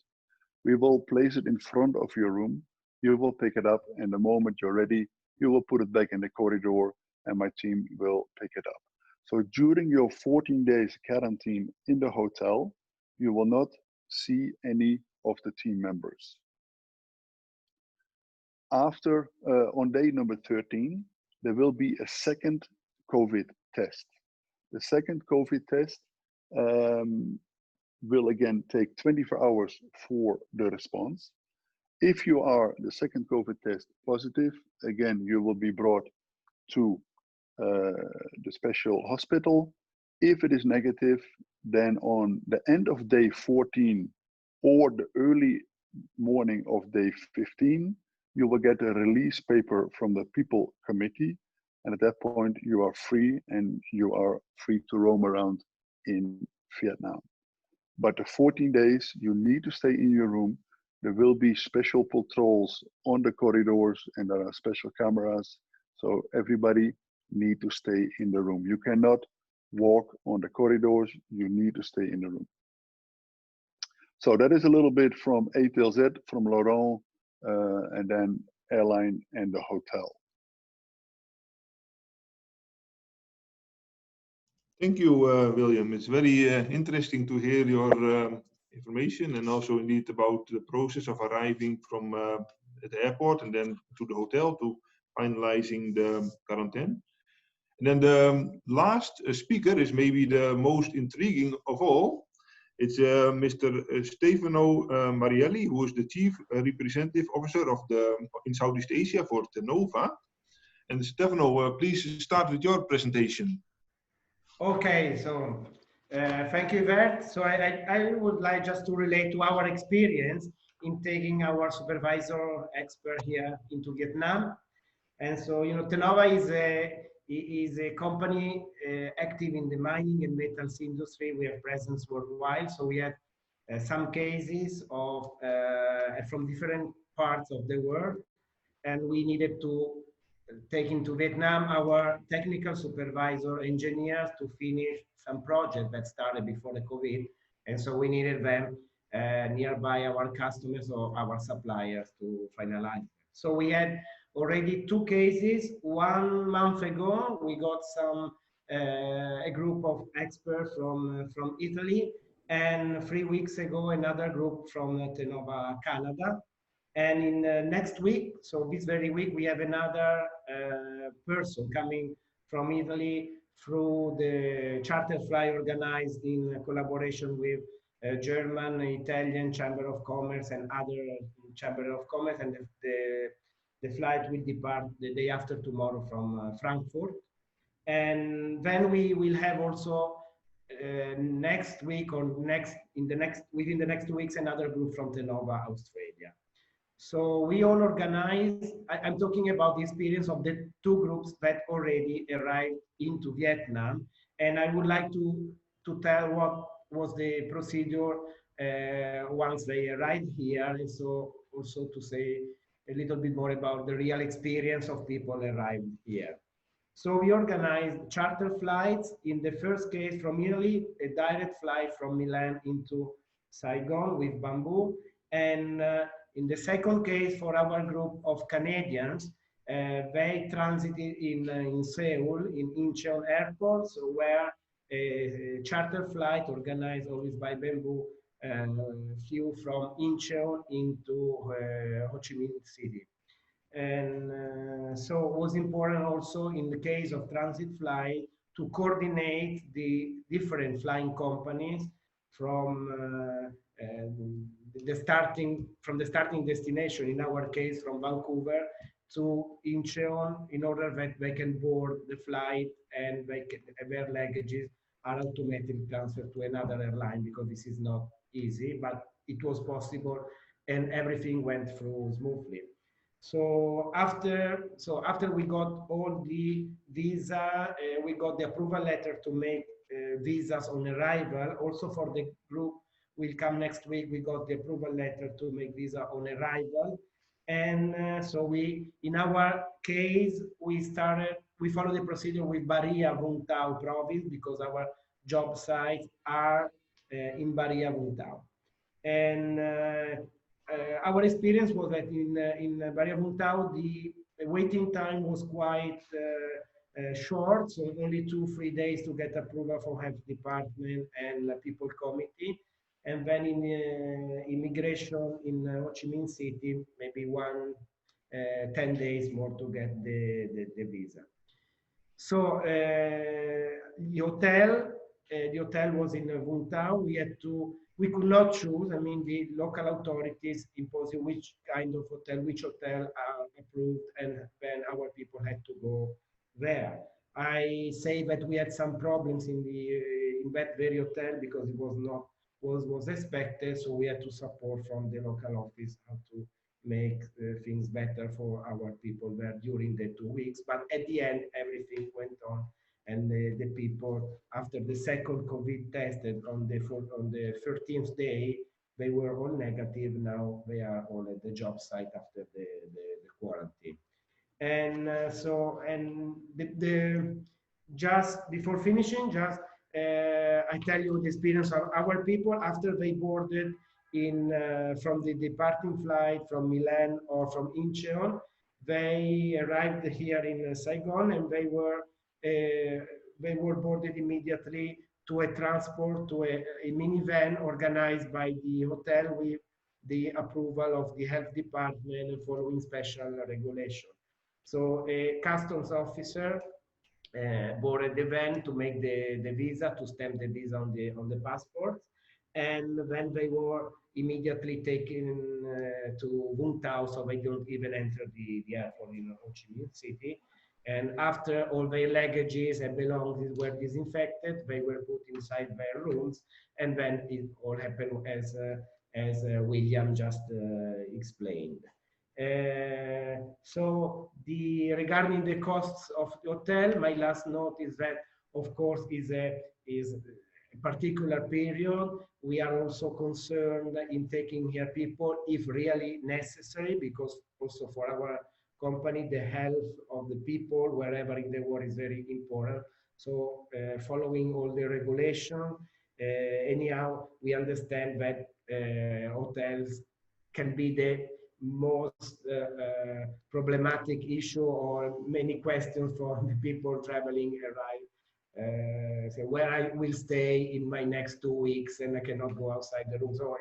We will place it in front of your room. You will pick it up, and the moment you're ready, you will put it back in the corridor, and my team will pick it up. So during your 14 days quarantine in the hotel, you will not see any of the team members. After, on day number 13, there will be a second COVID test. The second COVID test will again take 24 hours for the response. If you are the second COVID test positive, again, you will be brought to the special hospital. If it is negative, then on the end of day 14 or the early morning of day 15, you will get a release paper from the People Committee. And at that point, you are free and you are free to roam around in Vietnam. But the 14 days, you need to stay in your room. There will be special patrols on the corridors and there are special cameras. So everybody need to stay in the room. You cannot walk on the corridors. You need to stay in the room. So that is a little bit from A till Z, from Laurent, and then airline and the hotel. Thank you, William. It's very interesting to hear your information and also indeed about the process of arriving from at the airport and then to the hotel to finalizing the quarantine. And then the last speaker is maybe the most intriguing of all. It's Mr. Stefano Marielli, who is the Chief Representative Officer of in Southeast Asia for Tenova. And Stefano, please start with your presentation. Okay, so thank you, Bert. So I would like just to relate to our experience in taking our supervisor expert here into Vietnam. And so, Tenova is a company active in the mining and metals industry. We have presence worldwide. So we had some cases of from different parts of the world, and we needed to take into Vietnam our technical supervisor engineers to finish some project that started before the COVID. And so we needed them nearby our customers or our suppliers to finalize. So we had already two cases. 1 month ago, we got a group of experts from Italy, and 3 weeks ago, another group from Tenova, Canada. And in next week, so this very week, we have another person coming from Italy through the charter flight organized in collaboration with German, Italian Chamber of Commerce and other Chamber of Commerce. And the flight will depart the day after tomorrow from Frankfurt. And then we will have also next week or within the next 2 weeks, another group from Tenova, Australia. So we all organize, I'm talking about the experience of the two groups that already arrived into Vietnam. And I would like to tell what was the procedure once they arrived here. And so also to say a little bit more about the real experience of people arrived here. So we organized charter flights. In the first case from Italy, a direct flight from Milan into Saigon with Bamboo. And in the second case, for our group of Canadians, they transited in Seoul, in Incheon Airport, so where a charter flight organized always by Bamboo flew from Incheon into Ho Chi Minh City. And so it was important also in the case of transit flight to coordinate the different flying companies from the starting destination, in our case from Vancouver to Incheon, in order that they can board the flight and their luggages are automatically transferred to another airline, because this is not easy, but it was possible and everything went through smoothly. So after we got all the visa, we got the approval letter to make visas on arrival. Also for the group will come next week, we got the approval letter to make visa on arrival. And so in our case, we followed the procedure with Bahia, Vung Tau province, because our job sites are in Bahia, Vung Tau. And our experience was that in Bahia Vung Tau, the waiting time was quite short, so only 2-3 days to get approval from health department and people committee. And then in immigration in Ho Chi Minh City, maybe 10 days more to get the visa. So the hotel was in Vung Tau. We could not choose. I mean, the local authorities imposed which kind of hotel, which hotel are approved, and then our people had to go there. I say that we had some problems in that very hotel, because it was not was expected, so we had to support from the local office how to make things better for our people there during the 2 weeks. But at the end, everything went on, and the people, after the second COVID tested on the 13th day, they were all negative. Now they are all at the job site after the quarantine. And just before finishing, I tell you the experience of our people after they boarded from the departing flight from Milan or from Incheon. They arrived here in Saigon, and they were boarded immediately to a transport, to a minivan organized by the hotel with the approval of the health department and following special regulation. So a customs officer boarded the van to make the visa, to stamp the visa on the passports, and then they were immediately taken to Vung Tau, so they don't even enter the airport in Ho Chi Minh City. And after all their luggages and belongings were disinfected, they were put inside their rooms, and then it all happened as William just explained. So regarding the costs of the hotel, my last note is that, of course, is a particular period. We are also concerned in taking here people if really necessary, because also for our company, the health of the people wherever in the world is very important. So following all the regulation, anyhow, we understand that hotels can be the most problematic issue, or many questions for the people traveling arrive. So where I will stay in my next 2 weeks, and I cannot go outside the room. So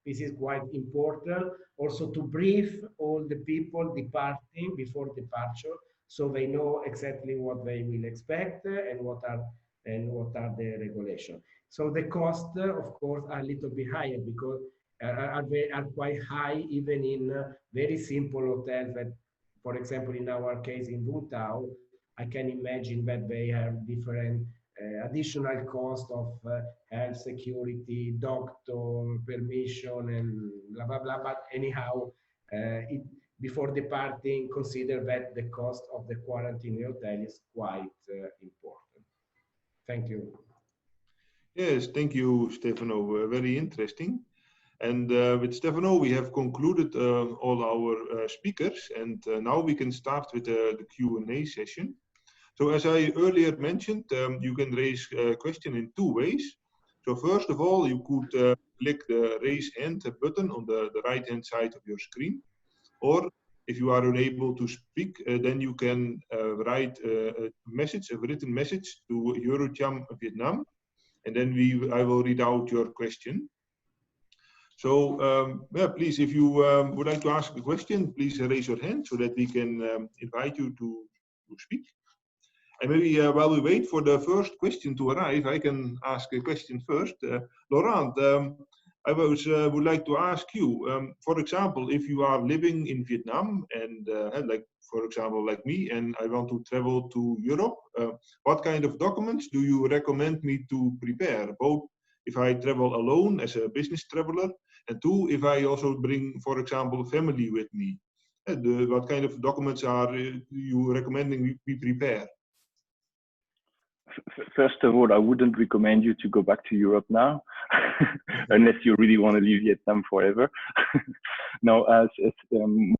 this is quite important. Also to brief all the people departing before departure, so they know exactly what they will expect and what are the regulations. So the costs, of course, are a little bit higher because are quite high even in very simple hotels that, for example, in our case in Butao, I can imagine that they have different additional cost of health security, doctor permission, and blah blah blah. But anyhow, before departing, consider that the cost of the quarantine hotel is quite important. Thank you. Yes, thank you, Stefano. Very interesting. And with Stefano, we have concluded all our speakers, and now we can start with the Q&A session. So as I earlier mentioned, you can raise a question in 2 ways. So first of all, you could click the raise hand button on the right-hand side of your screen. Or if you are unable to speak, then you can write a written message to EuroCham Vietnam, and then I will read out your question. So yeah, please, if you would like to ask a question, please raise your hand so that we can invite you to speak. And maybe while we wait for the first question to arrive, I can ask a question first. Laurent, I would like to ask you, for example, if you are living in Vietnam and like, for example, like me, and I want to travel to Europe, what kind of documents do you recommend me to prepare? Both if I travel alone as a business traveler, and 2, if I also bring, for example, family with me. What kind of documents are you recommending we prepare? First of all, I wouldn't recommend you to go back to Europe now, unless you really want to leave Vietnam forever. Now,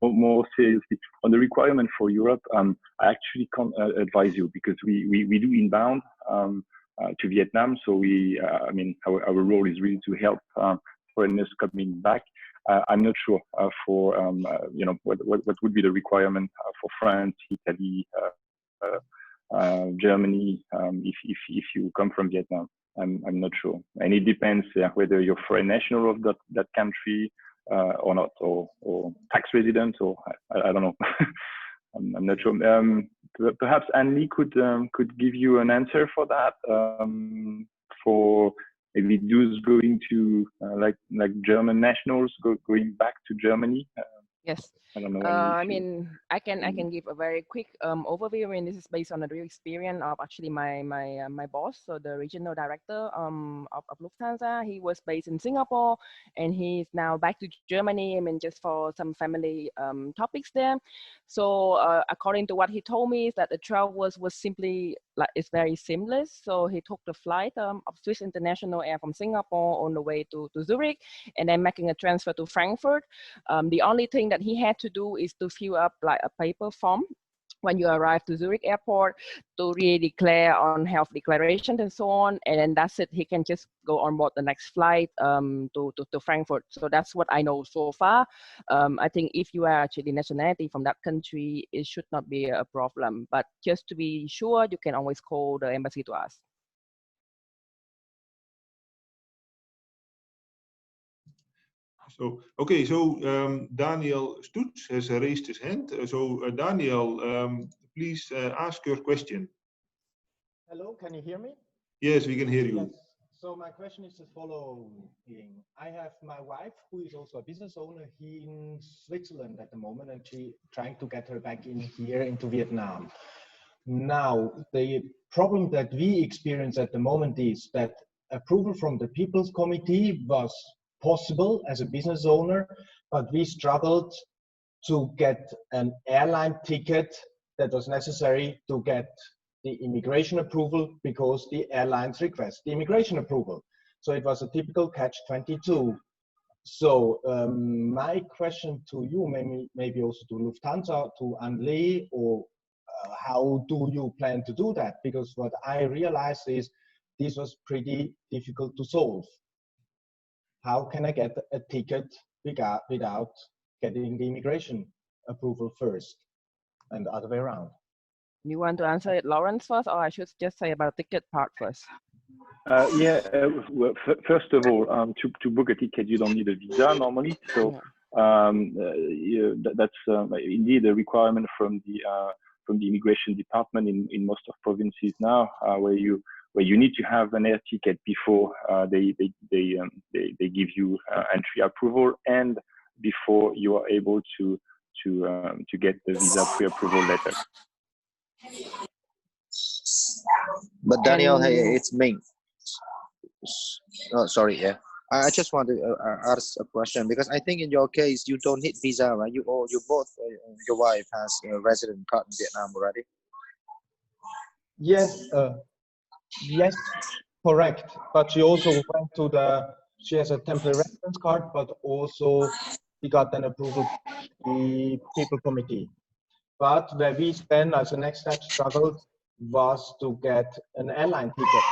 more seriously, on the requirement for Europe, I actually can't advise you, because we do inbound to Vietnam. So I mean, our role is really to help foreigners coming back. I'm not sure for you know, what would be the requirement for France, Italy, Germany, if you come from Vietnam. I'm not sure, and it depends whether you're foreign national of that country or not, or tax resident, or I don't know. I'm not sure. Perhaps Annie could give you an answer for that. For maybe those going to like German nationals going back to Germany. Yes. I don't know. I mean, I can give a very quick overview. I mean, this is based on a real experience of actually my boss, so the regional director of Lufthansa. He was based in Singapore, and he's now back to Germany. I mean, just for some family topics there. So according to what he told me, is that the travel was simply like, it's very seamless. So he took the flight of Swiss International Air from Singapore on the way to Zurich, and then making a transfer to Frankfurt. The only thing that he had to do is to fill up like a paper form when you arrive to Zurich airport to really declare on health declarations and so on, and then that's it. He can just go on board the next flight to Frankfurt. So that's what I know so far. I think if you are actually nationality from that country, it should not be a problem. But just to be sure, you can always call the embassy to ask. So, okay, so Daniel Stutz has raised his hand. So, Daniel, please ask your question. Hello, can you hear me? Yes, we can hear you. Yes. So my question is the following. I have my wife, who is also a business owner in Switzerland at the moment, and she trying to get her back in here into Vietnam. Now, the problem that we experience at the moment is that approval from the People's Committee was possible as a business owner, but we struggled to get an airline ticket that was necessary to get the immigration approval because the airlines request the immigration approval. So it was a typical catch-22. So my question to you, maybe also to Lufthansa, to Anne-Lee, or how do you plan to do that? Because what I realized is this was pretty difficult to solve. How can I get a ticket without getting the immigration approval first, and the other way around? You want to answer it, Lawrence, first, or I should just say about the ticket part first? Well, first of all, to book a ticket, you don't need a visa normally. So that's indeed a requirement from the immigration department in most of provinces now, where you need to have an air ticket before they give you entry approval, and before you are able to get the visa pre-approval letter. But Daniel, hey, it's me. Oh, sorry, yeah. I just want to ask a question, because I think in your case you don't need visa, right? You both, your wife has a resident card in Vietnam already. Yes, yes, correct. But she also went to she has a temporary residence card, but also she got an approval from the people committee. But where we then, as a next step, struggled was to get an airline ticket.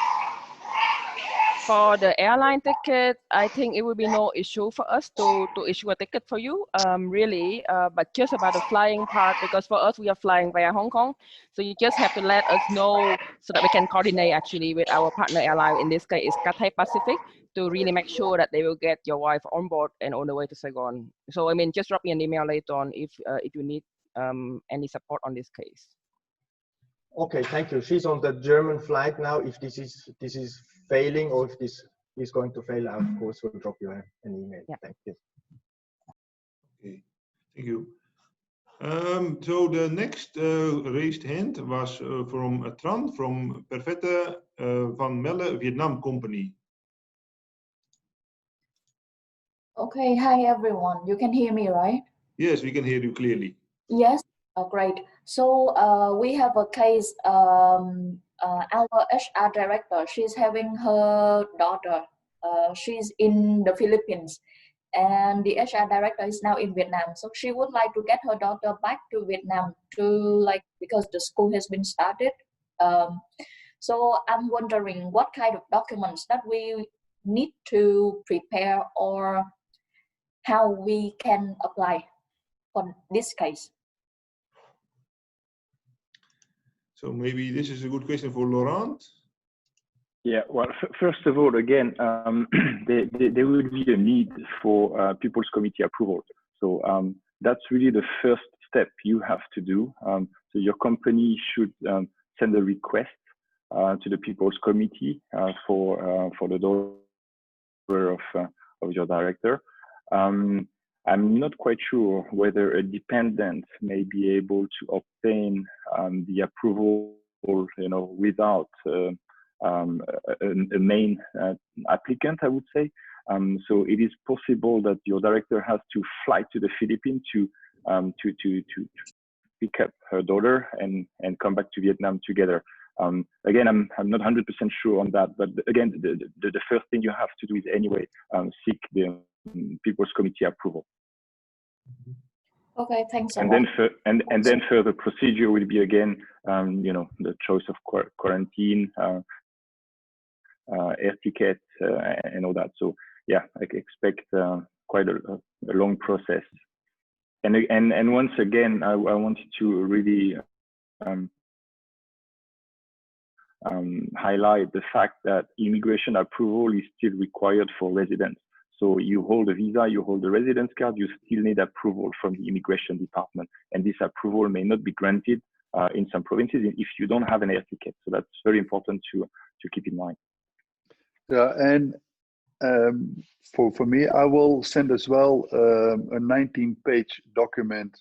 For the airline ticket, I think it will be no issue for us to issue a ticket for you, really. But just about the flying part, because for us, we are flying via Hong Kong. So you just have to let us know so that we can coordinate actually with our partner airline. In this case, it's Cathay Pacific, to really make sure that they will get your wife on board and on the way to Saigon. So, I mean, just drop me an email later on if you need any support on this case. Okay, thank you. She's on the German flight now. If this is failing, or if this is going to fail, I of course will drop you an email. Yeah. Thank you. Okay, thank you. So the next raised hand was from Tran from Perfette van Melle Vietnam Company. Okay, hi everyone. You can hear me, right? Yes, we can hear you clearly. Yes, great. So we have a case. Our HR director, she's having her daughter. She's in the Philippines, and the HR director is now in Vietnam. So she would like to get her daughter back to Vietnam because the school has been started. So I'm wondering what kind of documents that we need to prepare, or how we can apply for this case. So maybe this is a good question for Laurent. Yeah, well, first of all, again, there will be a need for People's Committee approval. So that's really the first step you have to do. So your company should send a request to the People's Committee for the daughter of your director. I'm not quite sure whether a dependent may be able to obtain the approval, without a main applicant, I would say. So it is possible that your director has to fly to the Philippines to pick up her daughter and come back to Vietnam together. Again, I'm not 100% sure on that, but again, the first thing you have to do is anyway seek the People's Committee approval. Okay, thanks. And then further procedure will be again, the choice of quarantine, air ticket, and all that. So yeah, I expect quite a long process. And once again, I wanted to really highlight the fact that immigration approval is still required for residents. So you hold a visa, you hold a residence card, you still need approval from the immigration department. And this approval may not be granted in some provinces if you don't have an air ticket. So that's very important to keep in mind. Yeah, and for me, I will send as well a 19-page document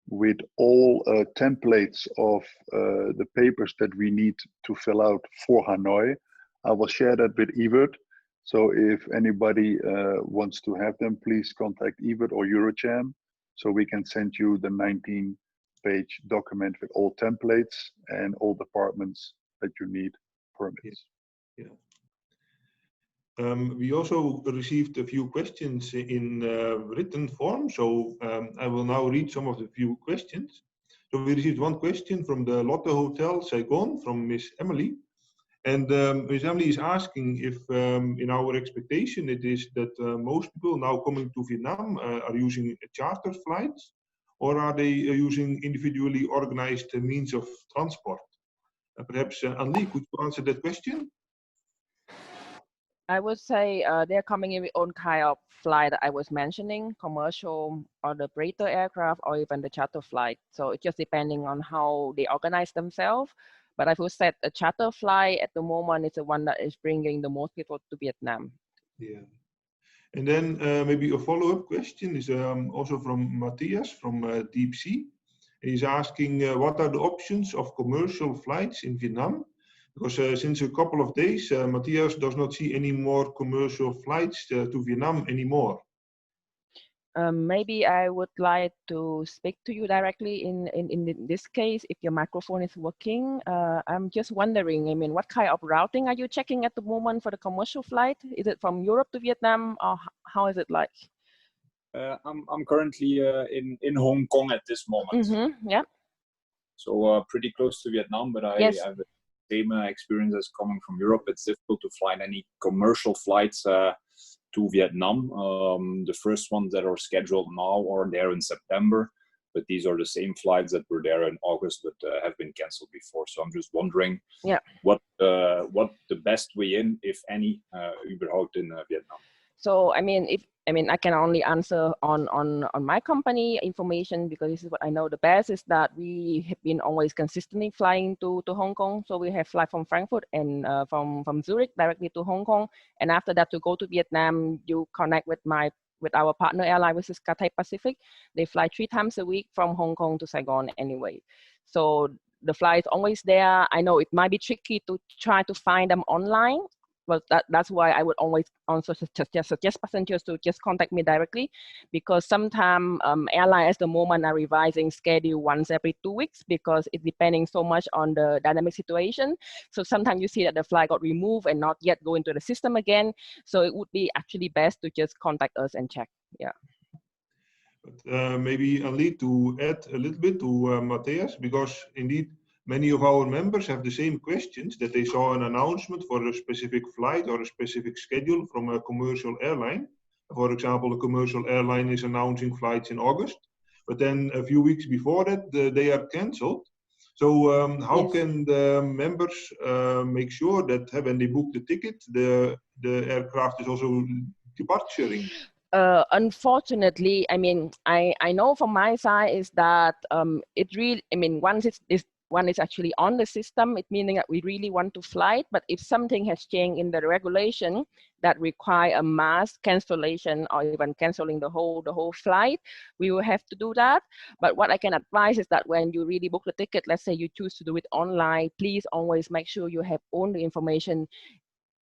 with all templates of the papers that we need to fill out for Hanoi. I will share that with Evert. So if anybody wants to have them, please contact Evert or EuroCham, so we can send you the 19 page document with all templates and all departments that you need permits. Yeah. We also received a few questions in written form, so I will now read some of the few questions. So we received one question from the Lotte Hotel Saigon from Miss Emily. And Miss Emily is asking if in our expectation it is that most people now coming to Vietnam are using charter flights, or are they using individually organized means of transport? Perhaps Anli, could you answer that question? I would say they're coming in with own kind of flight that I was mentioning, commercial or the freighter aircraft or even the charter flight. So it's just depending on how they organize themselves. But I would say a charter flight at the moment is the one that is bringing the most people to Vietnam. Yeah. And then maybe a follow-up question is also from Matthias from Deep Sea. He's asking what are the options of commercial flights in Vietnam? Because since a couple of days, Matthias does not see any more commercial flights to Vietnam anymore. Maybe I would like to speak to you directly in this case, if your microphone is working. I'm just wondering, I mean, what kind of routing are you checking at the moment for the commercial flight? Is it from Europe to Vietnam, or how is it like? I'm currently in Hong Kong at this moment. Mm-hmm, yeah. So pretty close to Vietnam, but I have the same experience as coming from Europe. It's difficult to find any commercial flights to Vietnam. The first ones that are scheduled now are there in September, but these are the same flights that were there in August but have been canceled before. So I'm just wondering what the best way in, if any, überhaupt in Vietnam. So I mean, I can only answer on my company information, because this is what I know the best, is that we have been always consistently flying to Hong Kong. So we have flight from Frankfurt and from Zurich directly to Hong Kong. And after that, to go to Vietnam, you connect with our partner airline, which is Cathay Pacific. They fly 3 times a week from Hong Kong to Saigon anyway. So the flight is always there. I know it might be tricky to try to find them online, but that's why I would always also suggest passengers to just contact me directly, because sometimes airlines at the moment are revising schedule once every 2 weeks, because it's depending so much on the dynamic situation. So sometimes you see that the flight got removed and not yet go into the system again. So it would be actually best to just contact us and check. Yeah. But maybe Anli, to add a little bit to Matthias, because indeed many of our members have the same questions, that they saw an announcement for a specific flight or a specific schedule from a commercial airline. For example, a commercial airline is announcing flights in August, but then a few weeks before that, they are cancelled. So how can the members make sure that when they book the ticket, the aircraft is also departuring? Unfortunately, I mean, I know from my side is that it really, I mean, once one is actually on the system, it meaning that we really want to fly it. But if something has changed in the regulation that require a mass cancellation or even canceling the whole flight, we will have to do that. But what I can advise is that when you really book the ticket, let's say you choose to do it online, please always make sure you have all the information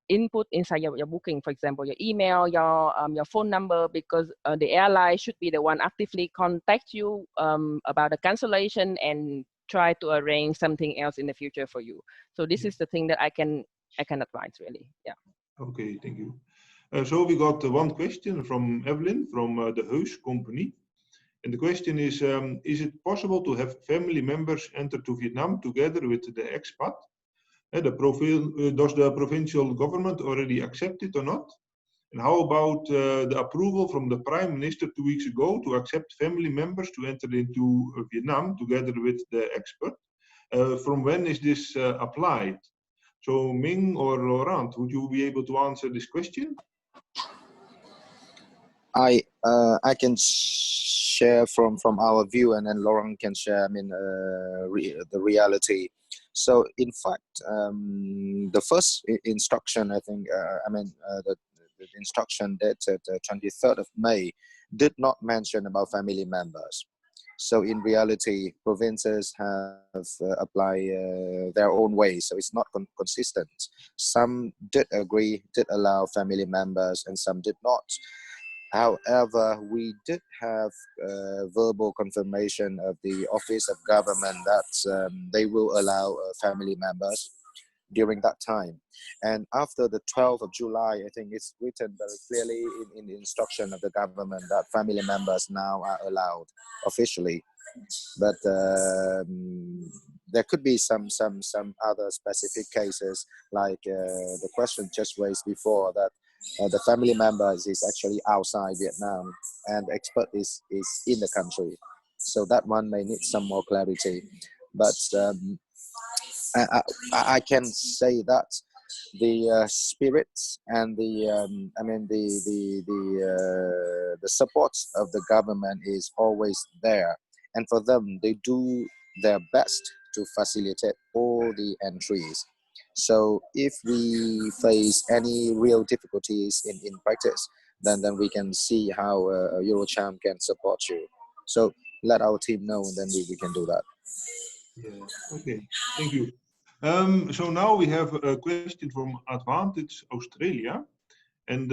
input inside your booking, for example, your email, your phone number, because the airline should be the one actively contact you about the cancellation and try to arrange something else in the future for you. So this is the thing that I can advise, really. Yeah. Okay, thank you. So we got one question from Evelyn from the Heus company. And the question is it possible to have family members enter to Vietnam together with the expat? Does the provincial government already accept it or not? And how about the approval from the Prime Minister 2 weeks ago to accept family members to enter into Vietnam together with the expert? From when is this applied? So Ming or Laurent, would you be able to answer this question? I can share from our view, and then Laurent can share, I mean, the reality. So in fact, the first instruction, I think, the instruction dated 23rd of May did not mention about family members. So in reality, provinces have applied their own way. So it's not consistent. Some did agree, did allow family members, and some did not. However, we did have verbal confirmation of the Office of Government that they will allow family members during that time. And after the 12th of July, I think it's written very clearly in the instruction of the government that family members now are allowed officially. But there could be some other specific cases, like the question just raised before, that the family members is actually outside Vietnam and expert is in the country. So that one may need some more clarity. But I can say that the spirits and the the support of the government is always there, and for them they do their best to facilitate all the entries. So if we face any real difficulties in practice, then we can see how EuroCham can support you. So let our team know, and then we can do that. Yeah. Okay. Thank you. So now we have a question from Advantage Australia, and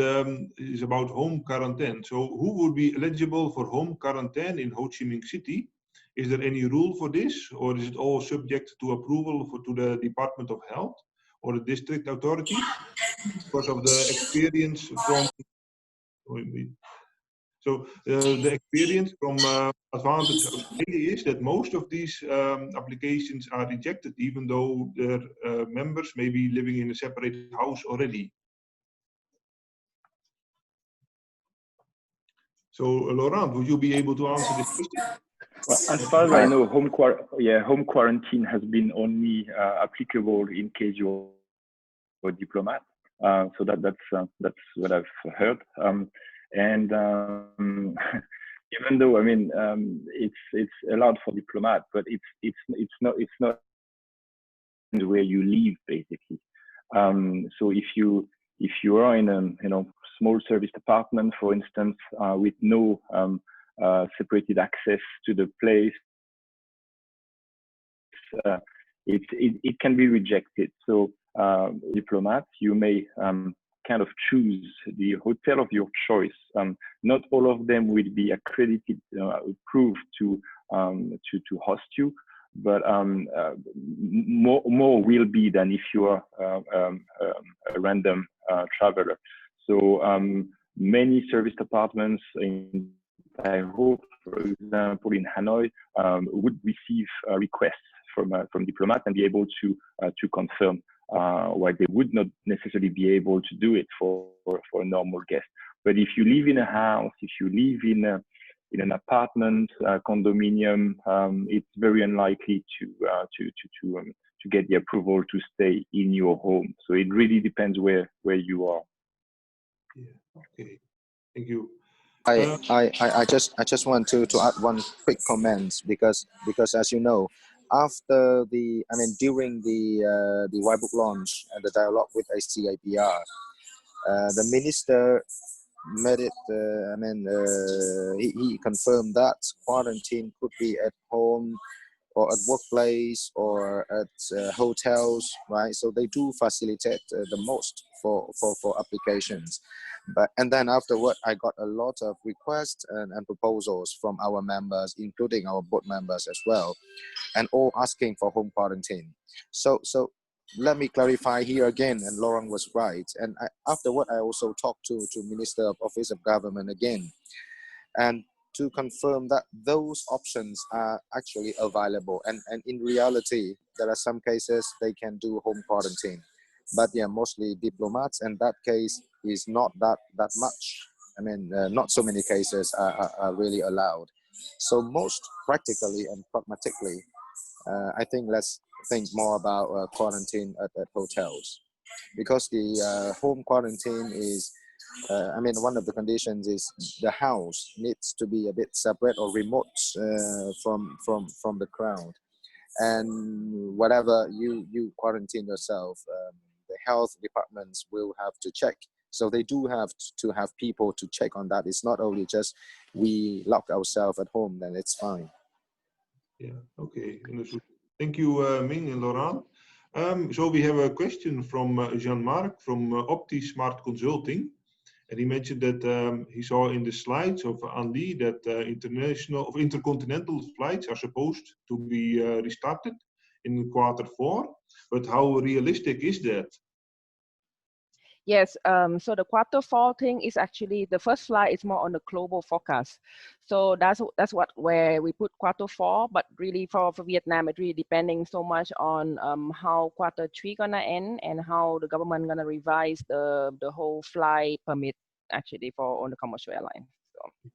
it's about home quarantine. So who would be eligible for home quarantine in Ho Chi Minh City? Is there any rule for this, or is it all subject to approval to the Department of Health or the district authorities? Because of the experience from the experience from Advantage Australia is that most of these applications are rejected, even though their members may be living in a separate house already. So, Laurent, would you be able to answer this question? Well, as far as I know, home quarantine has been only applicable in case you're a diplomat. So that's what I've heard. And even though it's allowed for diplomat, but it's not where you live basically. So if you are in a small service apartment, for instance, with no separated access to the place, it can be rejected. So diplomats, you may kind of choose the hotel of your choice. Not all of them will be accredited, approved to host you, but more will be than if you are a random traveler. So many service apartments in Taiho, for example, in Hanoi, would receive requests from diplomats and be able to confirm, while they would not necessarily be able to do it for a normal guest. But if you live in a house, if you live in an apartment, condominium, it's very unlikely to get the approval to stay in your home. So it really depends where you are. Yeah. Okay. Thank you. I just want to add one quick comment, because as you know, after during the white book launch and the dialogue with ACIPR, the minister made it. He confirmed that quarantine could be at home or at workplace or at hotels, right? So they do facilitate the most for applications. And then afterward, I got a lot of requests and proposals from our members, including our board members as well, and all asking for home quarantine. So let me clarify here again, and Laurent was right. And afterward, I also talked to Minister of Office of Government again, and to confirm that those options are actually available. And in reality, there are some cases they can do home quarantine. But yeah, mostly diplomats, and that case is not that much. Not so many cases are really allowed. So most practically and pragmatically, I think let's think more about quarantine at hotels, because the home quarantine is, one of the conditions is the house needs to be a bit separate or remote from the crowd, and whatever you quarantine yourself, the health departments will have to check. So they do have to have people to check on that. It's not only just we lock ourselves at home, then it's fine. Yeah, okay. Thank you, Ming and Laurent. So we have a question from Jean-Marc from OptiSmart Consulting. And he mentioned that he saw in the slides of Anli that intercontinental flights are supposed to be restarted in Q4. But how realistic is that? Yes, so the Q4 thing is actually the first flight is more on the global forecast. So that's where we put Q4, but really for Vietnam, it really depending so much on how Q3 gonna end and how the government gonna revise the whole flight permit actually for on the commercial airline. So.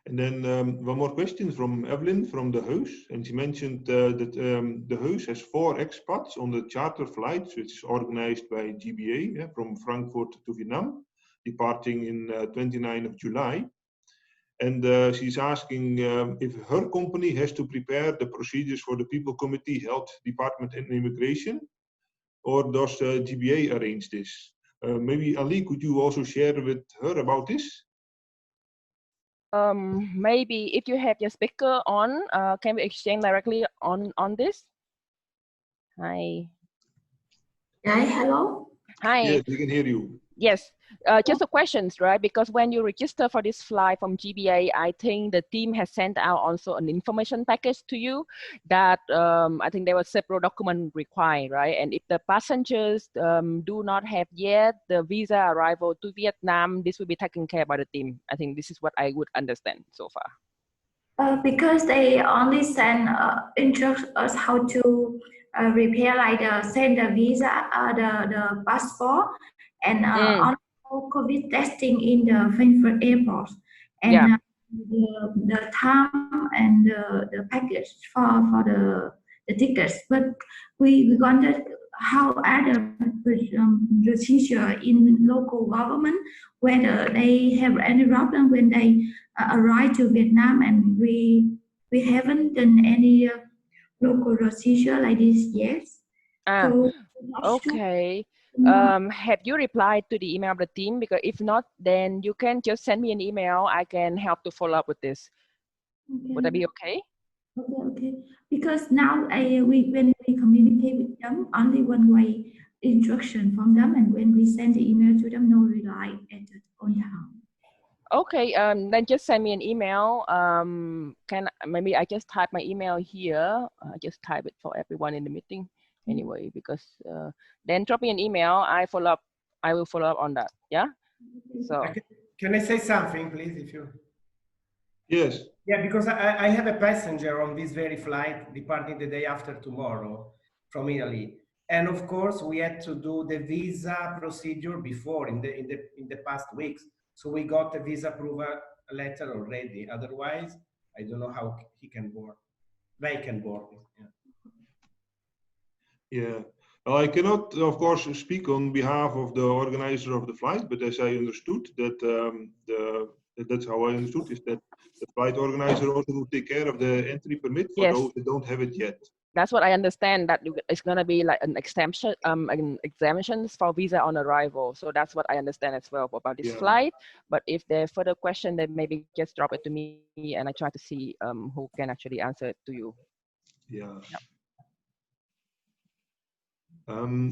And then one more question from Evelyn from the Huis. And she mentioned that the Huis has 4 expats on the charter flights, which is organized by GBA from Frankfurt to Vietnam, departing in 29th of July. And she's asking if her company has to prepare the procedures for the People Committee, Health Department and Immigration, or does GBA arrange this? Maybe Ali, could you also share with her about this? Maybe if you have your speaker on, can we exchange directly on this? Hi. Hi, hello. Hi. Yes, we can hear you. Yes, just a questions, right? Because when you register for this flight from GBA, I think the team has sent out also an information package to you that I think there was several documents required, right? And if the passengers do not have yet the visa arrival to Vietnam, this will be taken care by the team. I think this is what I would understand so far. Because they only send instruct us how to prepare, like send the visa, the passport, and also COVID testing in the Frankfurt airport, and the time and the package for the tickets. But we wondered how other procedure in local government, whether they have any problem when they arrive to Vietnam, and we haven't done any local procedure like this yet. So, okay. Have you replied to the email of the team? Because if not, then you can just send me an email. I can help to follow up with this. Okay. Would that be okay? Okay. Because now when we communicate with them, only one way instruction from them, and when we send the email to them, no reply at the on time. Okay, then just send me an email. Maybe I just type my email here. I just type it for everyone in the meeting anyway, because then drop me an email. I will follow up on that. Yeah. So. Can I say something, please, if you? Yes. Yeah, because I have a passenger on this very flight departing the day after tomorrow from Italy, and of course we had to do the visa procedure before in the past weeks. So we got a visa approval letter already. Otherwise, I don't know how he can board. They can board. Yeah. Well, I cannot, of course, speak on behalf of the organizer of the flight, but as I understood that that's how I understood is that the flight organizer also will take care of the entry permit for those that don't have it yet. That's what I understand, that it's going to be like an exemption, exemptions for visa on arrival. So that's what I understand as well about this flight. But if there are further questions, then maybe just drop it to me and I try to see who can actually answer it to you. Yeah.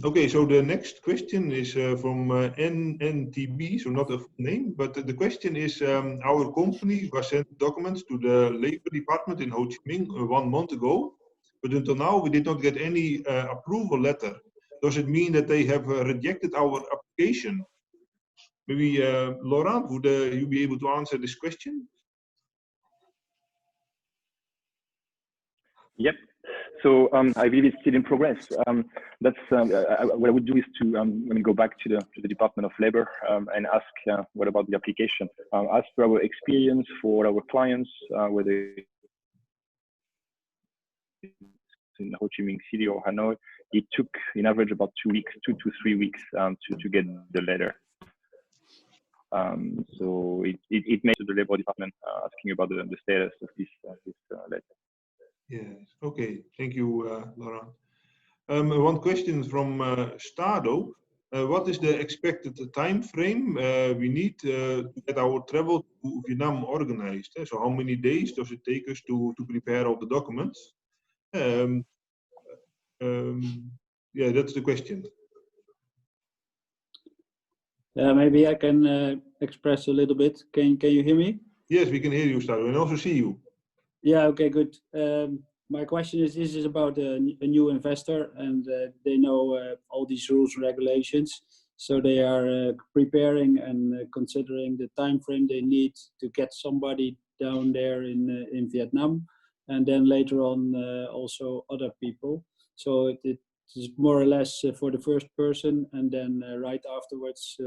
Okay, so the next question is from NNTB, so not a name, but the question is, our company was sent documents to the Labor Department in Ho Chi Minh 1 month ago, but until now we did not get any approval letter. Does it mean that they have rejected our application? Maybe Laurent, would you be able to answer this question? Yep. So I believe it's still in progress. That's what I would do is to go back to the Department of Labor and ask what about the application. As per our experience for our clients, whether in Ho Chi Minh City or Hanoi, it took in average about 2 weeks, 2 to 3 weeks to get the letter. So it made to the Labor Department asking about the status of this letter. Yes. Okay. Thank you, Laurent. One question from Stado. What is the expected time frame we need to get our travel to Vietnam organized? So how many days does it take us to prepare all the documents? Yeah, that's the question. Maybe I can express a little bit. Can you hear me? Yes, we can hear you, Staro, and also see you. Yeah, okay, good. My question is, this is about a new investor, and they know all these rules and regulations. So they are preparing and considering the time frame they need to get somebody down there in Vietnam, and then later on also other people. So it is more or less for the first person, and then right afterwards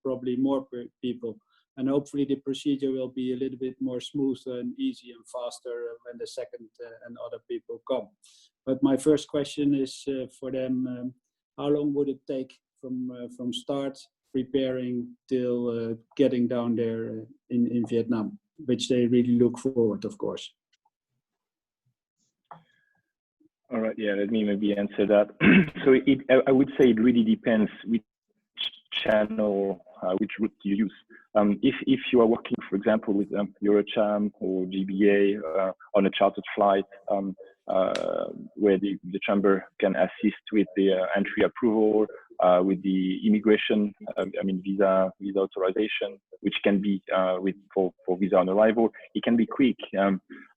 probably more people. And hopefully the procedure will be a little bit more smooth and easy and faster when the second and other people come. But my first question is for them, how long would it take from start preparing till getting down there in Vietnam, which they really look forward, of course. All right, yeah, let me maybe answer that. So I would say it really depends which channel, which route you use. If you are working, for example, with EuroCham or GBA on a chartered flight, where the chamber can assist with the entry approval, with the immigration, visa authorization, which can be for visa on arrival. It can be quick,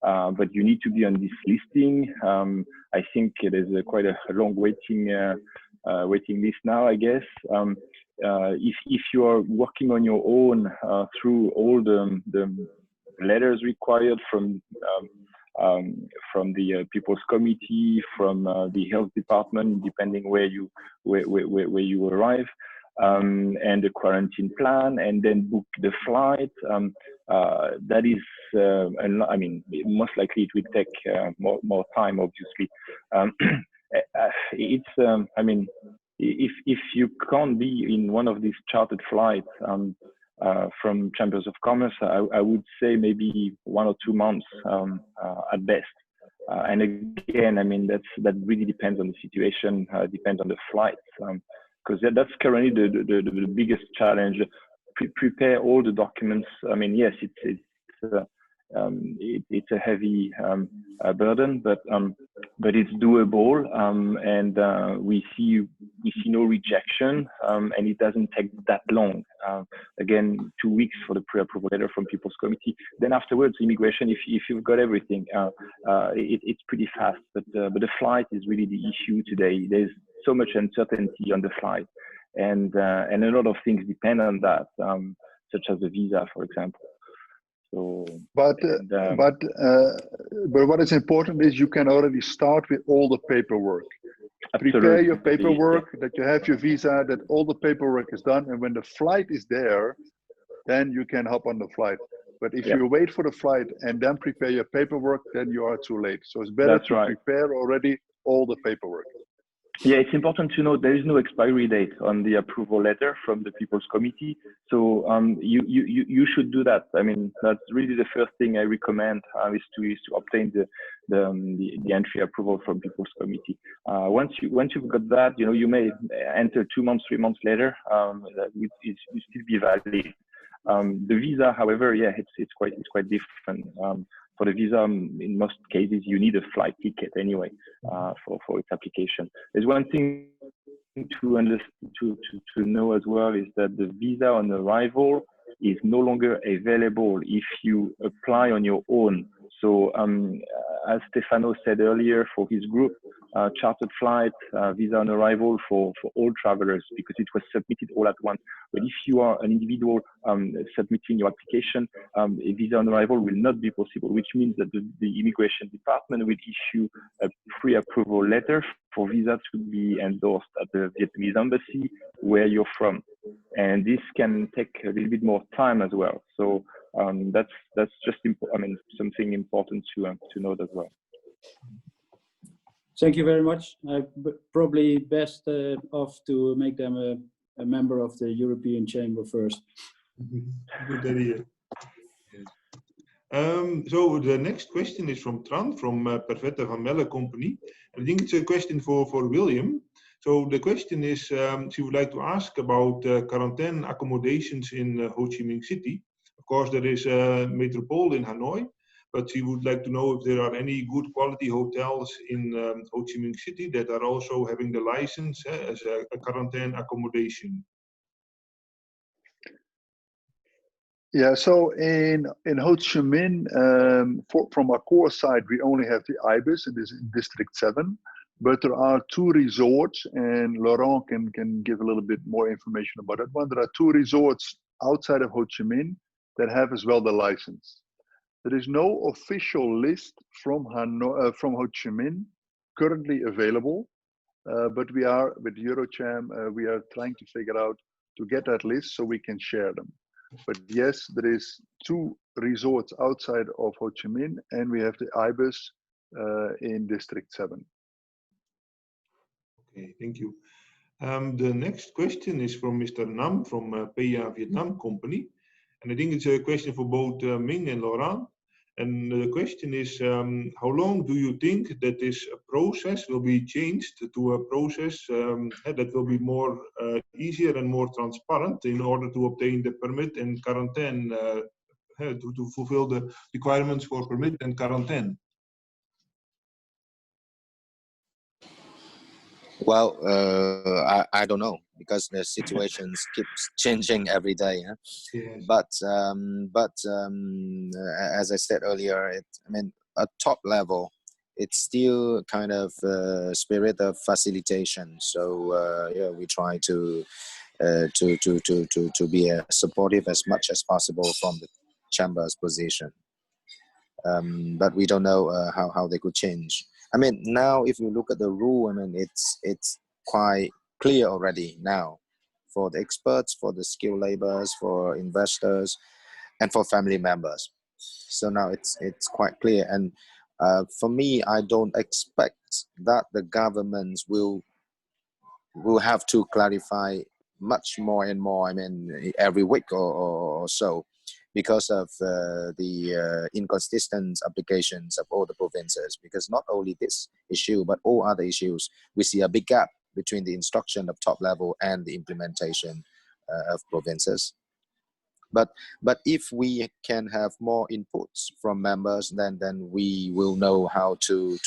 but you need to be on this listing. I think there's quite a long waiting list now, I guess. If you are working on your own through all the letters required from the People's Committee, from the health department, depending where you arrive, and the quarantine plan, and then book the flight. That is, most likely it will take more time, obviously. If you can't be in one of these chartered flights from Chambers of Commerce, I would say maybe 1 or 2 months at best. And again, that really depends on the situation, depends on the flights, because that's currently the biggest challenge. Prepare all the documents. Yes, it's a heavy burden, but it's doable, and we see no rejection, and it doesn't take that long. Again, 2 weeks for the pre-approval letter from People's Committee. Then afterwards, immigration. If you've got everything, it's pretty fast. But the flight is really the issue today. There's so much uncertainty on the flight, and a lot of things depend on that, such as the visa, for example. So, but what is important is you can already start with all the paperwork. Absolutely. Prepare your paperwork, that you have your visa, that all the paperwork is done, and when the flight is there, then you can hop on the flight. But if you wait for the flight and then prepare your paperwork, then you are too late. So it's better to prepare already all the paperwork. Yeah, it's important to know there is no expiry date on the approval letter from the People's Committee. So you should do that. That's really the first thing I recommend, is to obtain the entry approval from People's Committee. Once you've got that, you may enter 2 months, 3 months later. That will still be valid. The visa, however, it's quite different. For the visa, in most cases, you need a flight ticket anyway for its application. There's one thing to know as well, is that the visa on arrival is no longer available if you apply on your own. So as Stefano said earlier, for his group, chartered flight, visa on arrival for all travelers, because it was submitted all at once. But if you are an individual submitting your application, a visa on arrival will not be possible, which means that the immigration department will issue a pre-approval letter for visa to be endorsed at the Vietnamese embassy where you're from. And this can take a little bit more time as well. So that's just something important to note as well. Thank you very much. Probably best off to make them a member of the European Chamber first. Good idea. Yes. So the next question is from Tran, from Perfetta van Melle Company. I think it's a question for William. So the question is, she would like to ask about quarantine accommodations in Ho Chi Minh City. Of course, there is a metropole in Hanoi, but she would like to know if there are any good quality hotels in Ho Chi Minh City that are also having the license as a quarantine accommodation. Yeah, so in Ho Chi Minh, from our core side, we only have the Ibis, and this is in District 7. But there are 2 resorts, and Laurent can give a little bit more information about that one. There are 2 resorts outside of Ho Chi Minh that have as well the license. There is no official list from Ho Chi Minh currently available, but we are with EuroCham, we are trying to figure out to get that list so we can share them. But yes, there is 2 resorts outside of Ho Chi Minh, and we have the Ibis in District 7. Okay, thank you. The next question is from Mr. Nam from PEA Vietnam Company. And I think it's a question for both Ming and Laurent. And the question is, how long do you think that this process will be changed to a process that will be more easier and more transparent in order to obtain the permit and quarantine, to fulfill the requirements for permit and quarantine? Well, I don't know, because the situations keeps changing every day. Huh? Yes. But as I said earlier, at top level, it's still kind of spirit of facilitation. So yeah, we try to be supportive as much as possible from the chamber's position. But we don't know how they could change. Now if you look at the rule, it's quite clear already now for the experts, for the skilled laborers, for investors, and for family members. So now it's quite clear. And for me, I don't expect that the governments will have to clarify much more and more, every week or so, because of the inconsistent applications of all the provinces. Because not only this issue, but all other issues, we see a big gap between the instruction of top level and the implementation of provinces. But if we can have more inputs from members, then we will know how to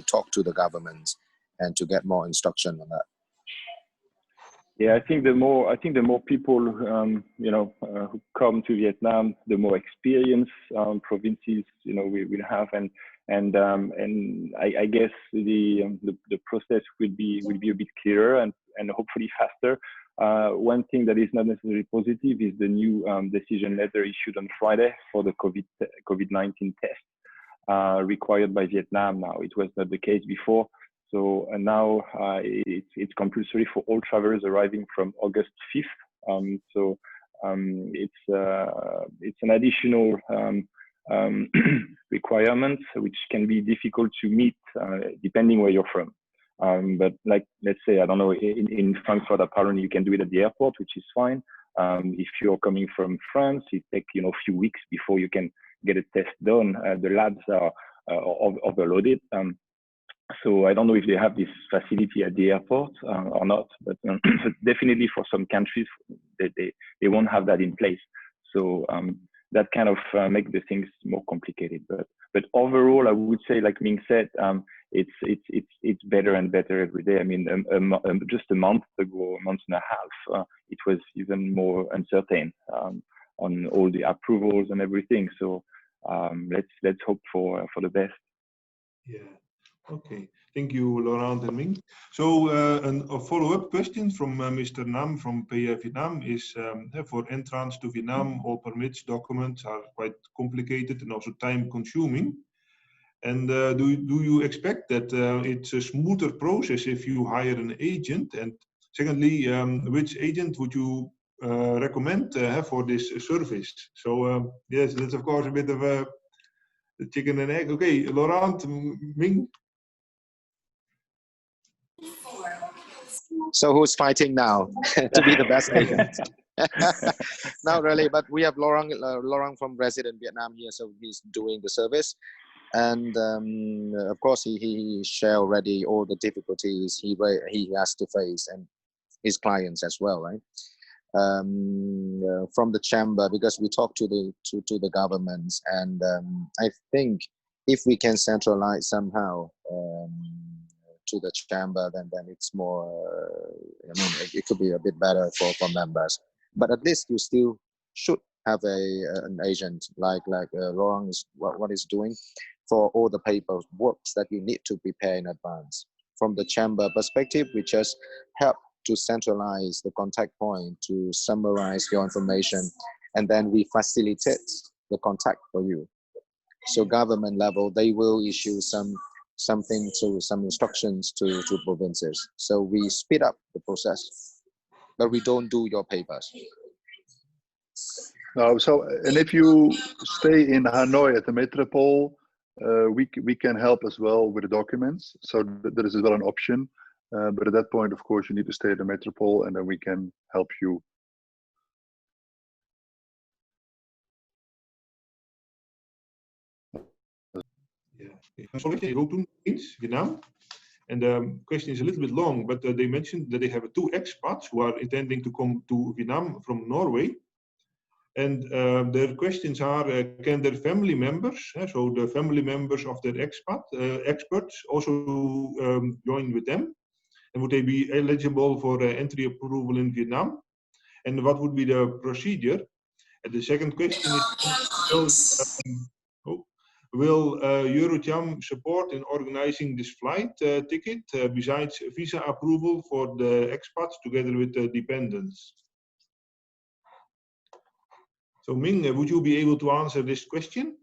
talk to the government and to get more instruction on that. Yeah, I think the more people who come to Vietnam, the more experience provinces we will have, and I guess the process will be a bit clearer and hopefully faster. One thing that is not necessarily positive is the new decision letter issued on Friday for the COVID-19 test required by Vietnam. Now, it was not the case before. So now it's compulsory for all travelers arriving from August 5th. It's an additional requirement, which can be difficult to meet depending where you're from. But like, let's say, I don't know, in Frankfurt, apparently you can do it at the airport, which is fine. If you're coming from France, it takes a few weeks before you can get a test done. The labs are overloaded. So I don't know if they have this facility at the airport or not, but definitely for some countries, they won't have that in place. So that kind of makes the things more complicated. But overall, I would say, like Ming said, it's better and better every day. Just a month ago, a month and a half, it was even more uncertain on all the approvals and everything. So let's hope for the best. Yeah. Okay, thank you, Laurent and Ming. So a follow-up question from Mr. Nam from PEA Vietnam is, for entrance to Vietnam, all permits, documents are quite complicated and also time-consuming. And do you expect that it's a smoother process if you hire an agent? And secondly, which agent would you recommend for this service? So yes, that's of course a bit of a chicken and egg. Okay, Laurent, Ming. So who's fighting now to be the best agent? Not really, but we have Laurent from Resident Vietnam here, so he's doing the service. And of course, he shared already all the difficulties he has to face, and his clients as well, right? From the chamber, because we talk to the governments, and I think if we can centralize somehow to the chamber, then it's more, it could be a bit better for members. But at least you still should have an agent like Laurent is what is doing for all the paperwork that you need to prepare in advance. From the chamber perspective, we just help to centralize the contact point, to summarize your information, and then we facilitate the contact for you. So government level, they will issue some instructions to provinces. So we speed up the process, but we don't do your papers. No, so, and if you stay in Hanoi at the Metropole, we can help as well with the documents. So there is as well an option. But at that point, of course, you need to stay at the Metropole, and then we can help you. Yeah. Go to Vietnam. And the question is a little bit long, but they mentioned that they have 2 expats who are intending to come to Vietnam from Norway. And their questions are, can their family members, so the family members of their experts, also join with them? And would they be eligible for entry approval in Vietnam? And what would be the procedure? And the second question is, will EuroCham support in organizing this flight ticket besides visa approval for the expats together with the dependents? So Ming, would you be able to answer this question?